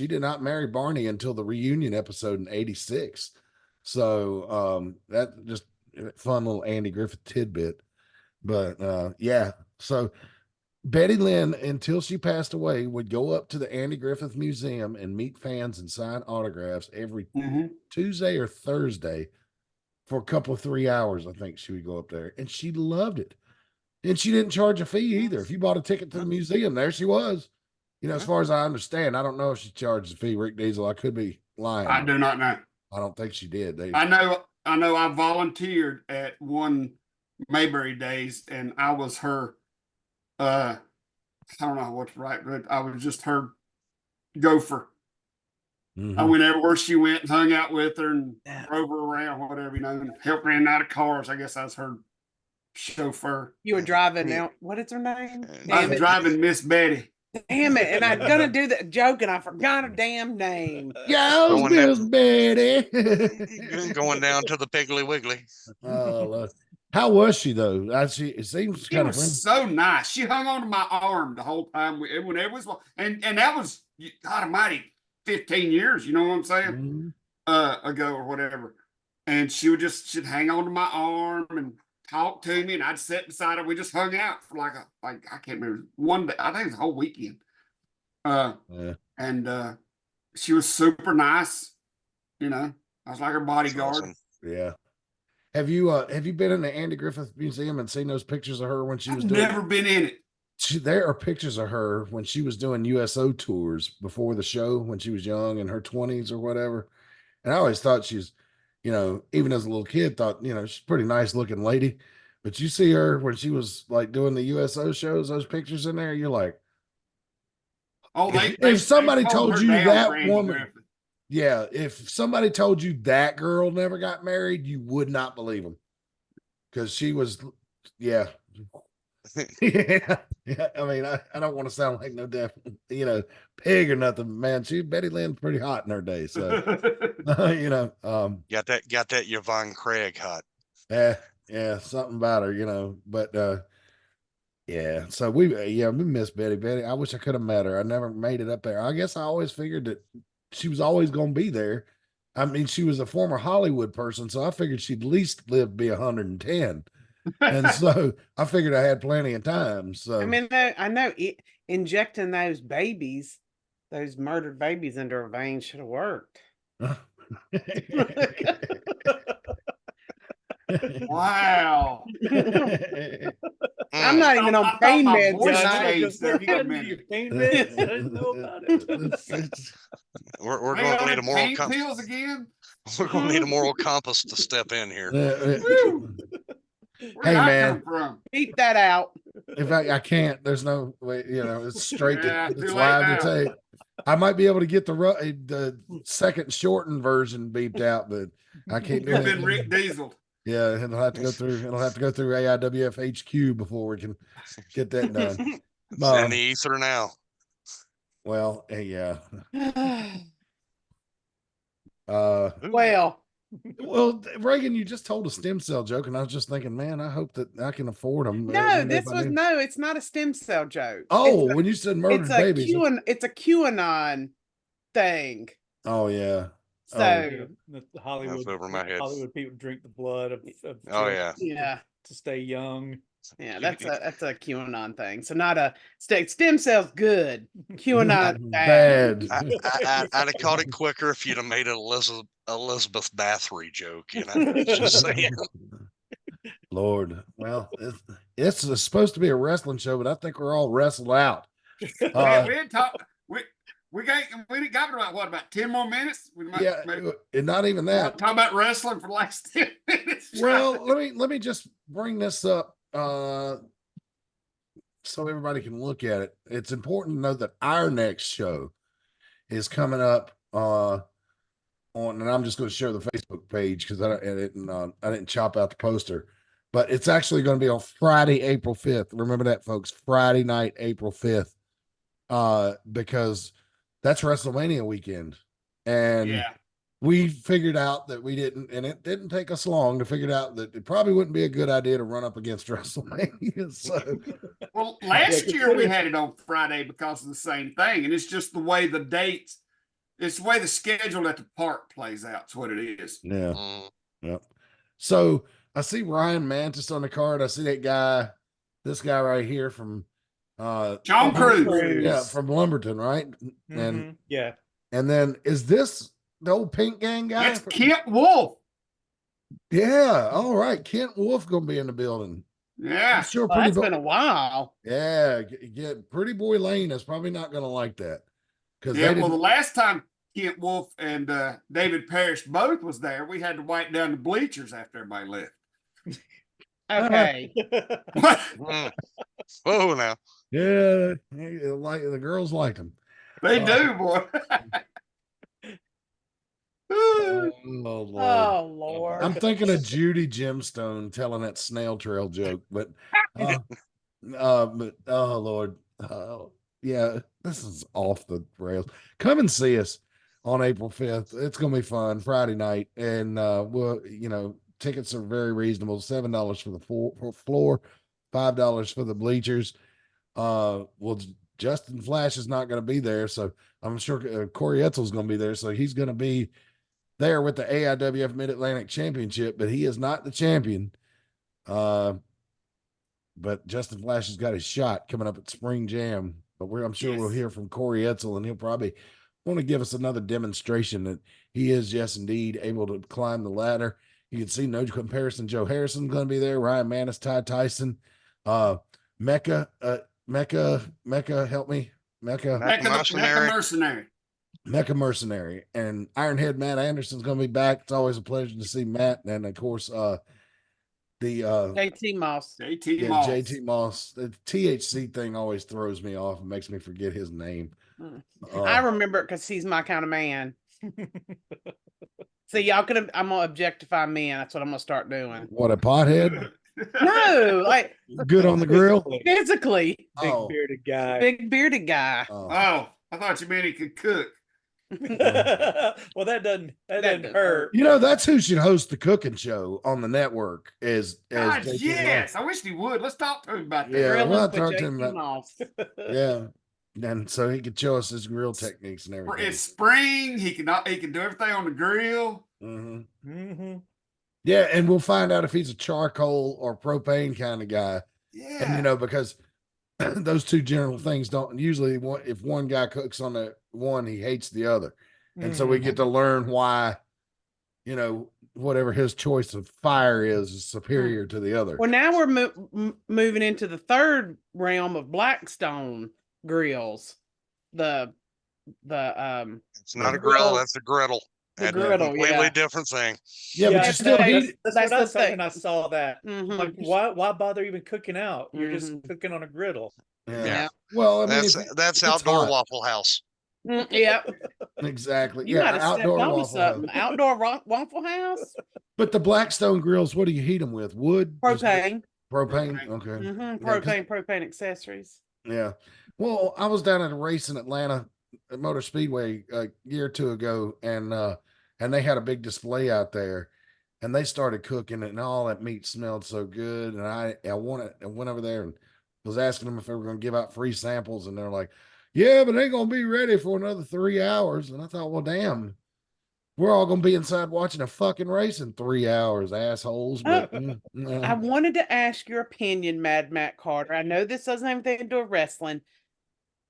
did not marry Barney until the reunion episode in '86. So that just fun little Andy Griffith tidbit. But yeah, so Betty Lynn, until she passed away, would go up to the Andy Griffith Museum and meet fans and sign autographs every Tuesday or Thursday for a couple of 3 hours. I think she would go up there, and she loved it. And she didn't charge a fee either. If you bought a ticket to the museum, there she was. You know, as far as I understand, I don't know if she charged a fee, Rick Diesel. I could be lying. I do not know. I don't think she did. I know I volunteered at one Mayberry days and I was her I don't know what's right, but I was just her gopher. I went everywhere she went and hung out with her and drove her around, whatever, you know, and helped her in and out of cars. I guess I was her chauffeur. You were driving now. What is her name? I was driving Miss Betty. Damn it. And I'm going to do that joke and I forgot her damn name. Yeah, Miss Betty. Going down to the Piggly Wiggly. How was she though? It seems kind of so nice. She hung on to my arm the whole time. When it was, and that was, God Almighty, 15 years. You know what I'm saying? Ago or whatever. And she'd hang on to my arm and talk to me, and I'd sit beside her. We just hung out for like I can't remember, one day. I think it was a whole weekend. And she was super nice. You know, I was like her bodyguard. Awesome. Yeah. Have you been in the Andy Griffith Museum and seen those pictures of her when she was never been in it? There are pictures of her when she was doing USO tours before the show when she was young in her 20s or whatever. And I always thought she's, you know, even as a little kid, thought, you know, she's a pretty nice looking lady. But you see her when she was like doing the USO shows, those pictures in there, you're like, oh, if somebody told you that woman, Griffith. Yeah, if somebody told you that girl never got married, you would not believe them. Because she was, yeah. Yeah, yeah. I mean, I don't want to sound like no damn, pig or nothing, man. Betty Lynn's pretty hot in her day, so got that Yvonne Craig hot. yeah, something about her, but yeah. So we miss Betty. I wish I could have met her. I never made it up there. I guess I always figured that she was always going to be there. I mean, she was a former Hollywood person, so I figured she'd at least live to be 110. And so I figured I had plenty of time. So I mean, I know injecting those babies, those murdered babies into her veins should have worked. Wow. I'm not even on pain my meds voice tonight. changed there for a Your minute. pain meds? I didn't know about it. We're They going to on need a them moral pain pills again. We're going to need a moral compass to step in here. Woo! Where Hey, did that man. come from? Beat that out. In fact, I can't. There's no way. It's straight. Yeah, It's too late live now. to tape. I might be able to get the second shortened version beeped out, but I can't do You've been it. Rick Diesel. Yeah, it'll have to go through. It'll have to go through AIWF HQ before we can get that done. It's in the ether now. Well, yeah. Well, Reagan, you just told a stem cell joke, and I was just thinking, man, I hope that I can afford them. no, it's not a stem cell joke. Oh, when you said murdered babies, it's a QAnon thing. oh yeah. So The Hollywood, That's over my head. Hollywood people drink the blood of Oh yeah. yeah, to stay young. yeah, that's a QAnon thing. So not a stem cells good. QAnon bad. Bad. I'd have caught it quicker if you'd have made an Elizabeth Bathory joke. Just saying. Lord, well, it's supposed to be a wrestling show, but I think we're all wrestled out. We didn't talk. We got about 10 more minutes. We might, and not even that. Talk about wrestling for the last 10 minutes. Well, let me just bring this up so everybody can look at it. It's important to know that our next show is coming up and I'm just going to share the Facebook page because I didn't chop out the poster, but it's actually going to be on Friday, April 5th. Remember that, folks, Friday night, April 5th, because that's WrestleMania weekend. And we figured out that and it didn't take us long to figure out that it probably wouldn't be a good idea to run up against WrestleMania. So, well, last year we had it on Friday because of the same thing. And it's just the way the dates, it's the way the schedule at the park plays out. That's what it is. Yeah. Yep. So I see Ryan Mantis on the card. I see this guy right here from John Cruz. Yeah, from Lumberton, right? Mm-hmm. And yeah. And then is this the old Pink Gang guy? That's Kent Wolf. Yeah. All right. Kent Wolf gonna be in the building. Yeah. I'm sure. That's been a while. Yeah. Pretty Boy Lane is probably not gonna like that. The last time Kent Wolf and David Parrish both was there, we had to wipe down the bleachers after everybody left. Okay. Oh, now. Yeah, the girls like him. They do, boy. Oh, Lord. Oh, Lord. I'm thinking of Judy Gemstone telling that snail trail joke, but oh Lord. Yeah, this is off the rails. Come and see us on April 5th. It's gonna be fun Friday night, and tickets are very reasonable. $7 for the floor, $5 for the bleachers. Justin Flash is not going to be there, so I'm sure Corey Etzel's going to be there, so he's going to be there with the AIWF Mid Atlantic Championship, but he is not the champion. But Justin Flash has got his shot coming up at Spring Jam. But I'm sure we'll hear from Corey Etzel, and he'll probably want to give us another demonstration that he is, yes, indeed, able to climb the ladder. You can see no comparison. Joe Harrison's going to be there. Ryan Manis, Ty Tyson, Mecca, help me. Mecca Mercenary. And Ironhead Matt Anderson's going to be back. It's always a pleasure to see Matt. And of course, the JT Moss. JT Moss. The THC thing always throws me off and makes me forget his name. I remember it because he's my kind of man. See, I'm gonna objectify men. That's what I'm gonna start doing. What, a pothead? No, like Good on the grill. Physically, Big Oh. bearded guy. big bearded guy. Oh. Oh, I thought you meant he could cook. Well, that doesn't doesn't hurt. You know, that's who should host the cooking show on the network is God, JT yes. I wish he would. Let's talk to him about that. Yeah, Grilling we'll with talk to JT him about- Moss. Yeah. And so he could show us his grill techniques and everything. It's spring. He can do everything on the grill. Mm-hmm. Mm-hmm. Yeah, and we'll find out if he's a charcoal or propane kind of guy. Yeah. And you know, because those two general things don't usually if one guy cooks on the one, he hates the other. And so we get to learn why, you know, whatever his choice of fire is superior to the other. Well, now we're moving into the third realm of Blackstone grills. It's not the a grill, grill- that's a griddle. the That's griddle, a completely yeah. different thing. Yeah, but you that's still the- heat it. That's That's what I the thought when thing. I saw that. Mhm. Like, why bother even cooking out? You're just Mhm. cooking on a griddle. Yeah. Yeah. Well, I mean, That's it's outdoor hot. Waffle House. Yep. Exactly. You might have stepped outdoor on me Waffle House. something. Outdoor Waffle House? But the Blackstone grills, what do you heat them with? Wood? Just Propane. Propane. Okay. Mm-hmm. Yeah, 'cause- Propane accessories. Yeah. Well, I was down at a race in Atlanta at Motor Speedway a year or two ago, and they had a big display out there, and they started cooking it, and all that meat smelled so good. And I went over there and was asking them if they were going to give out free samples, and they're like, "Yeah, but it ain't going to be ready for another 3 hours." And I thought, well, damn, we're all going to be inside watching a fucking race in 3 hours, assholes. But I wanted to ask your opinion, Mad Matt Carter. I know this doesn't have anything to do with wrestling.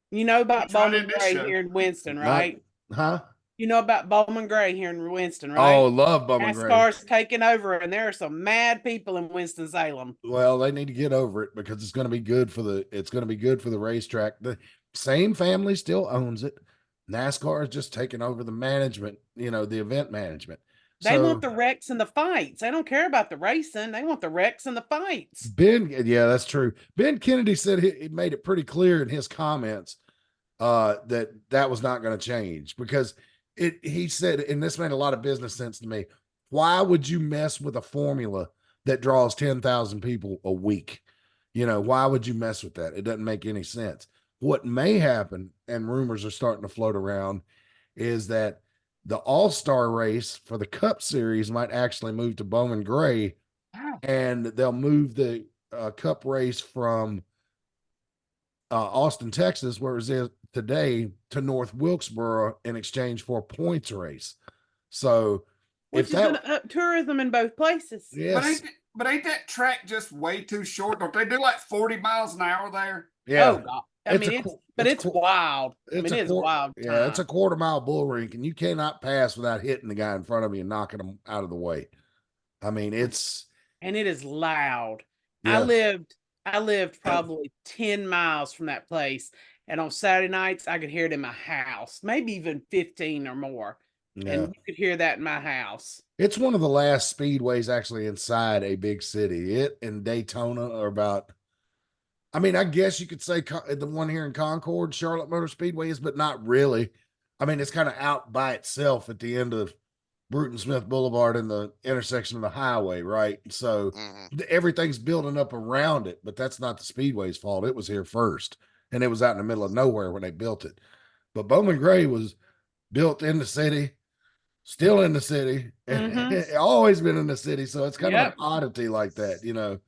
You know about It's not Bowman in this Gray show. here in Winston, Not- right? huh? You know about Bowman Gray here in Winston, right? Oh, love Bowman Gray. NASCAR's taking over, and there are some mad people in Winston-Salem. Well, they need to get over it because it's going to be good for the racetrack. The same family still owns it. NASCAR is just taking over the management, you know, the event management. They want the wrecks and the fights. They don't care about the racing. They want the wrecks and the fights. Yeah, that's true. Ben Kennedy said he made it pretty clear in his comments that was not going to change because he said, and this made a lot of business sense to me. Why would you mess with a formula that draws 10,000 people a week? You know, why would you mess with that? It doesn't make any sense. What may happen, and rumors are starting to float around, is that the All-Star race for the Cup Series might actually move to Bowman Gray, and they'll move the Cup race from Austin, Texas, where it is today, to North Wilkesboro in exchange for a points race. So, Which if is going to up tourism in both places. yes, But ain't that track just way too short? Don't they do like 40 miles an hour there? yeah, Oh, God. It's wild. it's It's wild. Yeah, it's a time. quarter-mile bull rink, and you cannot pass without hitting the guy in front of you and knocking him out of the way. I mean, it's And it is loud. Yeah. I lived probably 10 miles from that place. And on Saturday nights, I could hear it in my house, maybe even 15 or more. yeah. And you could hear that in my house. It's one of the last speedways actually inside a big city. It and Daytona are about, I mean, I guess you could say the one here in Concord, Charlotte Motor Speedway is, but not really. I mean, it's kind of out by itself at the end of Bruton Smith Boulevard in the intersection of the highway, right? So everything's building up around it, but that's not the Speedway's fault. It was here first, and it was out in the middle of nowhere when they built it. But Bowman Gray was built in the city, still in the city, always been in the city. So it's kind of an oddity like that, you know.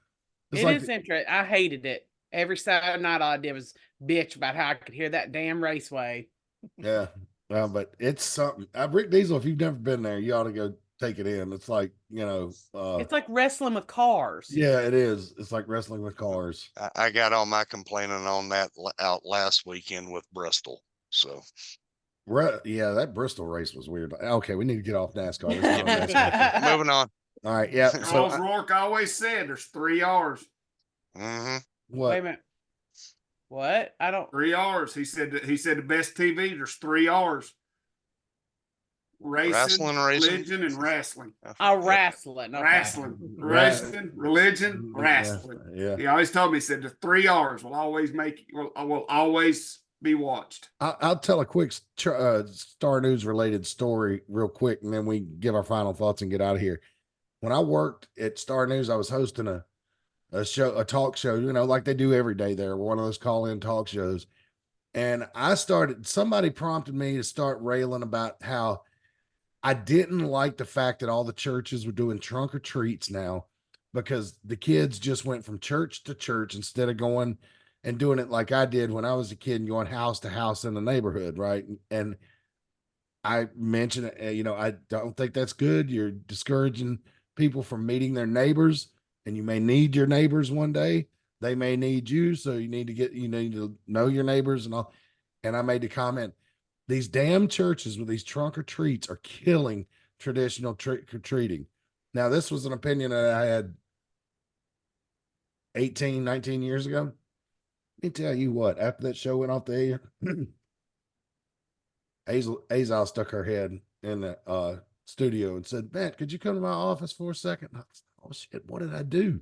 It's It like is interesting. I hated it. Every Saturday night, all I did was bitch about how I could hear that damn raceway. yeah. Well, but it's something. Rick Diesel, if you've never been there, you ought to go take it in. It's like, you know, It's like wrestling with cars. yeah, it is. It's like wrestling with cars. I got all my complaining on that out last weekend with Bristol. So Yeah, that Bristol race was weird. Okay, we need to get off NASCAR. Let's not on NASCAR. moving on. All right, yeah. So Charles Rourke always said there's 3 R's. what? Wait a minute. What? I don't. 3 R's. He said the best TV, there's 3 R's. Wrestling, racing. religion, and wrestling. Wrestling. Okay. Wrestling, religion, wrestling. Yeah. He always told me, he said the 3 R's will always will always be watched. I'll tell a quick Star News related story real quick, and then we give our final thoughts and get out of here. When I worked at Star News, I was hosting a talk show, like they do every day there, one of those call-in talk shows. And somebody prompted me to start railing about how I didn't like the fact that all the churches were doing trunk or treats now, because the kids just went from church to church instead of going and doing it like I did when I was a kid and going house to house in the neighborhood. Right. And I mentioned, I don't think that's good. You're discouraging people from meeting their neighbors, and you may need your neighbors one day. They may need you. So you need to know your neighbors and all. And I made the comment, these damn churches with these trunk or treats are killing traditional trick or treating. Now, this was an opinion that I had 18, 19 years ago. Let me tell you what, after that show went off the air, Azal stuck her head in the studio and said, Matt, could you come to my office for a second? I said, oh shit, what did I do?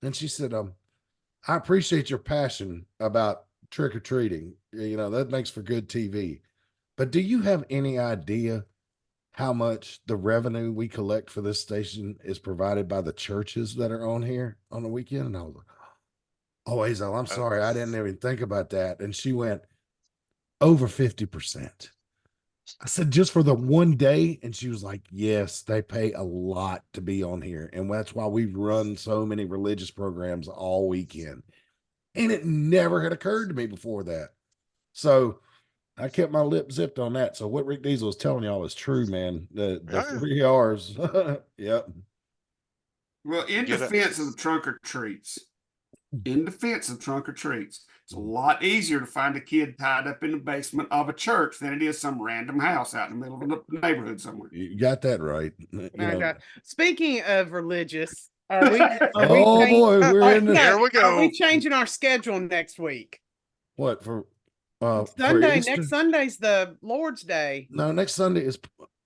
And she said, I appreciate your passion about trick or treating. That makes for good TV. But do you have any idea how much the revenue we collect for this station is provided by the churches that are on here on the weekend? And I was like, oh, Azal, I'm sorry. I didn't even think about that. And she went, over 50%. I said, just for the one day? And she was like, yes, they pay a lot to be on here. And that's why we run so many religious programs all weekend. And it never had occurred to me before that. So I kept my lip zipped on that. So what Rick Diesel is telling y'all is true, man. The 3 R's. Yep. Well, in defense of the trunk or treats, it's a lot easier to find a kid tied up in the basement of a church than it is some random house out in the middle of the neighborhood somewhere. You got that right. Speaking of religious, are we Here we go. Are we changing our schedule next week? What for? Sunday, next Sunday's the Lord's Day. No, next Sunday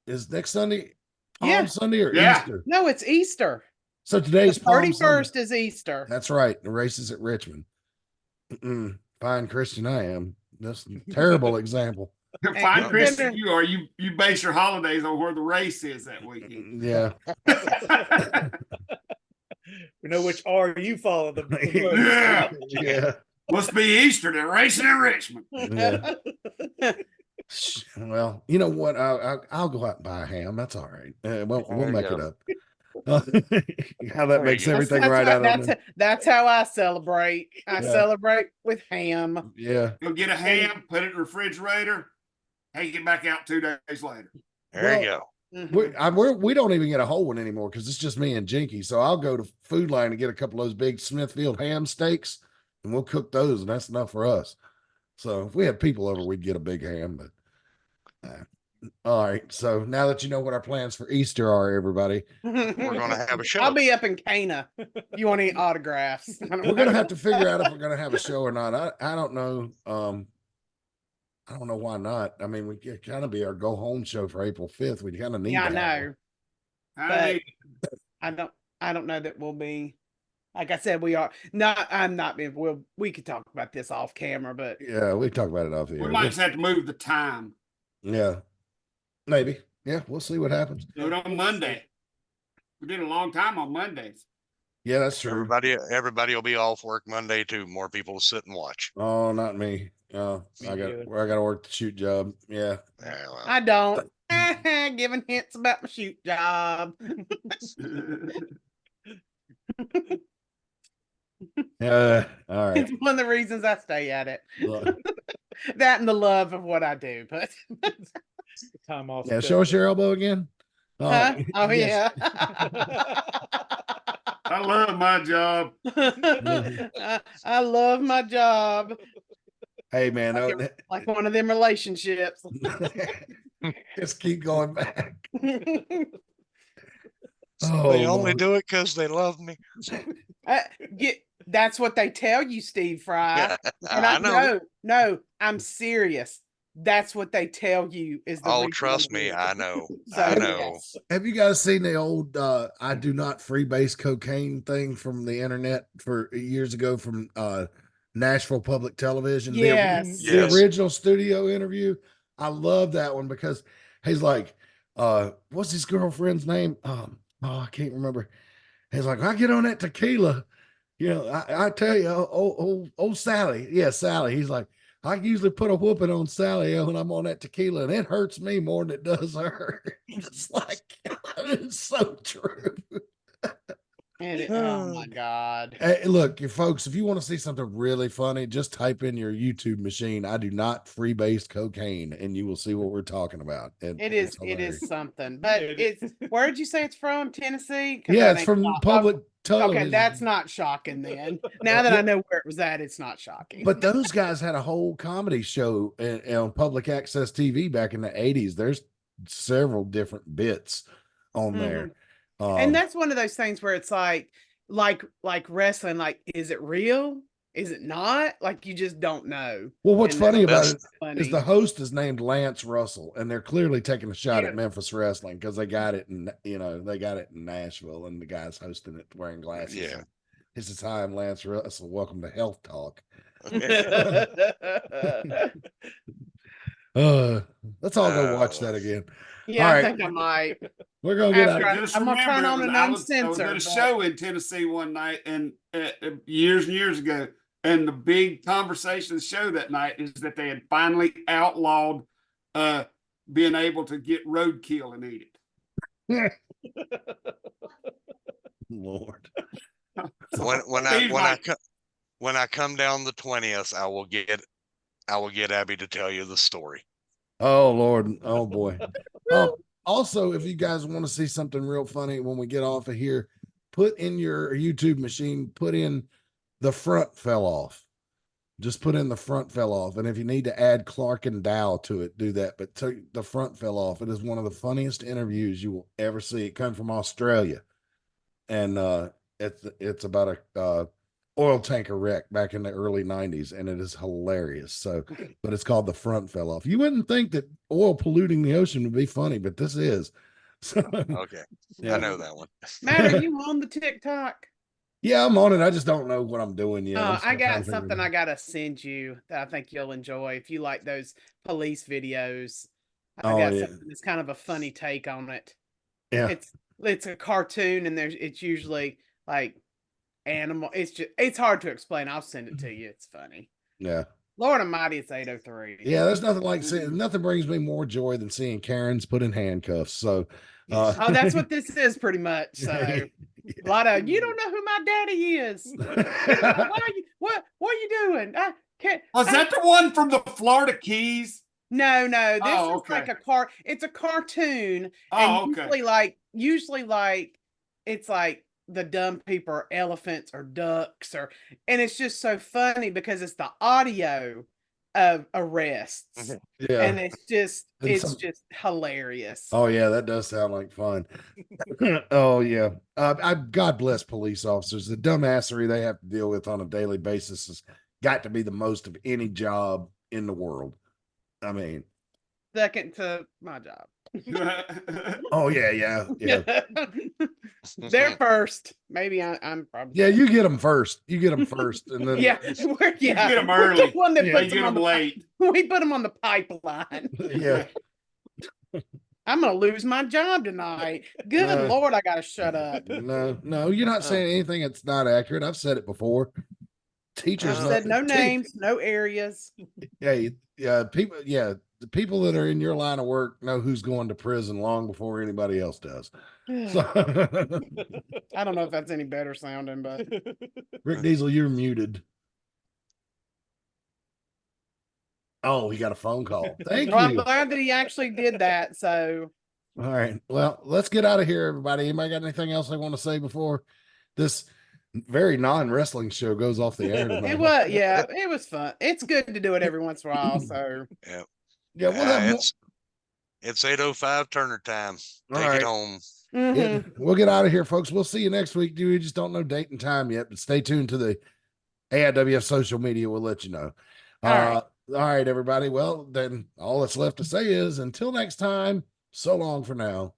is next Sunday Palm Sunday or Easter? No, it's Easter. So today's 31st is Easter. That's right. The race is at Richmond. Fine Christian I am. That's a terrible example. Fine Christian you are. You base your holidays on where the race is that weekend. Yeah. We know which R you follow. Yeah. Must be Easter. They're racing in Richmond. Yeah. Well, you know what? I'll go out and buy a ham. That's all right. We'll make it up. How that makes everything right out of it. That's how I celebrate. I celebrate with ham. Yeah. Go get a ham, put it in the refrigerator, take it back out 2 days later. There you go. We don't even get a whole one anymore because it's just me and Jinky. So I'll go to Food Line and get a couple of those big Smithfield ham steaks, and we'll cook those, and that's enough for us. So if we had people over, we'd get a big ham. But all right. So now that you know what our plans for Easter are, everybody, we're gonna have a show. I'll be up in Cana. You want any autographs? We're gonna have to figure out if we're gonna have a show or not. I don't know. I don't know why not. I mean, we could kind of be our go home show for April 5th. We kind of need. Yeah, I know. But I don't know that we'll be. Like I said, we are not. I'm not being. We could talk about this off camera, but yeah, we talk about it off the air. We might just have to move the time. Yeah, maybe. Yeah, we'll see what happens. Do it on Monday. We did a long time on Mondays. Yeah, that's true. Everybody will be off work Monday too. More people to sit and watch. Oh, not me. I got to work the shoot job. Yeah. Well. I don't. Giving hints about my shoot job. All right. It's one of the reasons I stay at it. That and the love of what I do, but time off. Yeah, show us your elbow again. Oh yes. Yeah. I love my job. I love my job. Hey man, like one of them relationships. Just keep going back. They only do it because they love me. That's what they tell you, Steve Fry. And I know. No, I'm serious. That's what they tell you is the reason. Trust me, I know. So, I know. yes. Have you guys seen the old I do not freebase cocaine thing from the internet for years ago from Nashville Public Television? Yes. The original studio interview. I love that one because he's like, what's his girlfriend's name? I can't remember. He's like, I get on that tequila You know, I tell you, old Sally. Yeah, Sally. He's like, I usually put a whooping on Sally when I'm on that tequila, and it hurts me more than it does her. It's like, it's so true. Oh my God. Hey, look, you folks, if you want to see something really funny, just type in your YouTube machine. I do not freebase cocaine, and you will see what we're talking about. It It's is hilarious. something, but it's where did you say it's from? Tennessee? 'Cause Yeah, that it's ain't from public television. okay, that's not shocking then. Now that I know where it was at, it's not shocking. But those guys had a whole comedy show on public access TV back in the 80s. There's several different bits on there. And that's one of those things where it's like wrestling, like, is it real? Is it not? Like you just don't know. Well, what's And funny about best- it is funny. the host is named Lance Russell, and they're clearly taking a shot Yeah. at Memphis wrestling because they got it in, they got it in Nashville, and the guy's hosting it wearing glasses. Yeah. This is hi, I'm Lance Russell. Welcome to Health Talk. Let's all go watch that again. Yeah, All I right. think I might. We're gonna get out After of Just I'm gonna turn remember, on an I was uncensored. at a but- show in Tennessee one night, and years and years ago, and the big conversation show that night is that they had finally outlawed being able to get roadkill and eat it. Lord. when He's like, when I come down the 20th, I will get Abby to tell you the story. Oh Lord. Oh boy. Also, if you guys want to see something real funny when we get off of here, put in your YouTube machine, put in the front fell off. Just put in the front fell off. And if you need to add Clark and Dow to it, do that. But the front fell off. It is one of the funniest interviews you will ever see. It comes from Australia. And it's about a oil tanker wreck back in the early 90s, and it is hilarious. So, but it's called The Front Fell Off. You wouldn't think that oil polluting the ocean would be funny, but this is. So, Okay. yeah. I know that one. Matt, are you on the TikTok? Yeah, I'm on it. I just don't know what I'm doing yet. I'm I still trying got to figure it something out. I gotta send you that I think you'll enjoy if you like those police videos. I Oh, got yeah. something that's kind of a funny take on it. Yeah. It's a cartoon, and it's usually like animal. It's hard to explain. I'll send it to you. It's funny. Yeah. Lord Almighty, it's 8:03. Yeah, there's nothing like seeing, nothing brings me more joy than seeing Karens put in handcuffs. So, Oh, that's what this is pretty much. So a lot of you don't know who my daddy is. What are you doing? I can't. was that the one from the Florida Keys? No, this Oh, is like okay. it's a cartoon. Oh, And okay. usually like it's like the dumb people are elephants or ducks and it's just so funny because it's the audio of arrests. Yeah. And it's just hilarious. Oh yeah, that does sound like fun. Oh yeah. God bless police officers. The dumbassery they have to deal with on a daily basis has got to be the most of any job in the world. I mean, Second to my job. oh yeah. They're first. Maybe I'm probably Yeah, you get them first. You get them first, and then yeah, You get them we're the early. one that Yeah, puts You get them on them the late. we put them on the pipeline. yeah. I'm gonna lose my job tonight. Good No. Lord, I gotta shut up. No, you're not saying anything that's not accurate. I've said it before. Teachers I know, said no names, no areas. people, the people that are in your line of work know who's going to prison long before anybody else does. So, I don't know if that's any better sounding, but Rick Diesel, you're muted. Oh, he got a phone call. Thank well, I'm you. glad that he actually did that. So All right. Well, let's get out of here, everybody. Anybody got anything else they want to say before this very non-wrestling show goes off the air tonight? it was fun. It's good to do it every once in a while. So Yeah, we'll have more. It's 8:05 Turner time. All Take right. it home. Yeah, we'll get out of here, folks. We'll see you next week. We just don't know date and time yet, but stay tuned to the AIWF social media. We'll let you know. All right, everybody. Well, then all that's left to say is until next time, so long for now.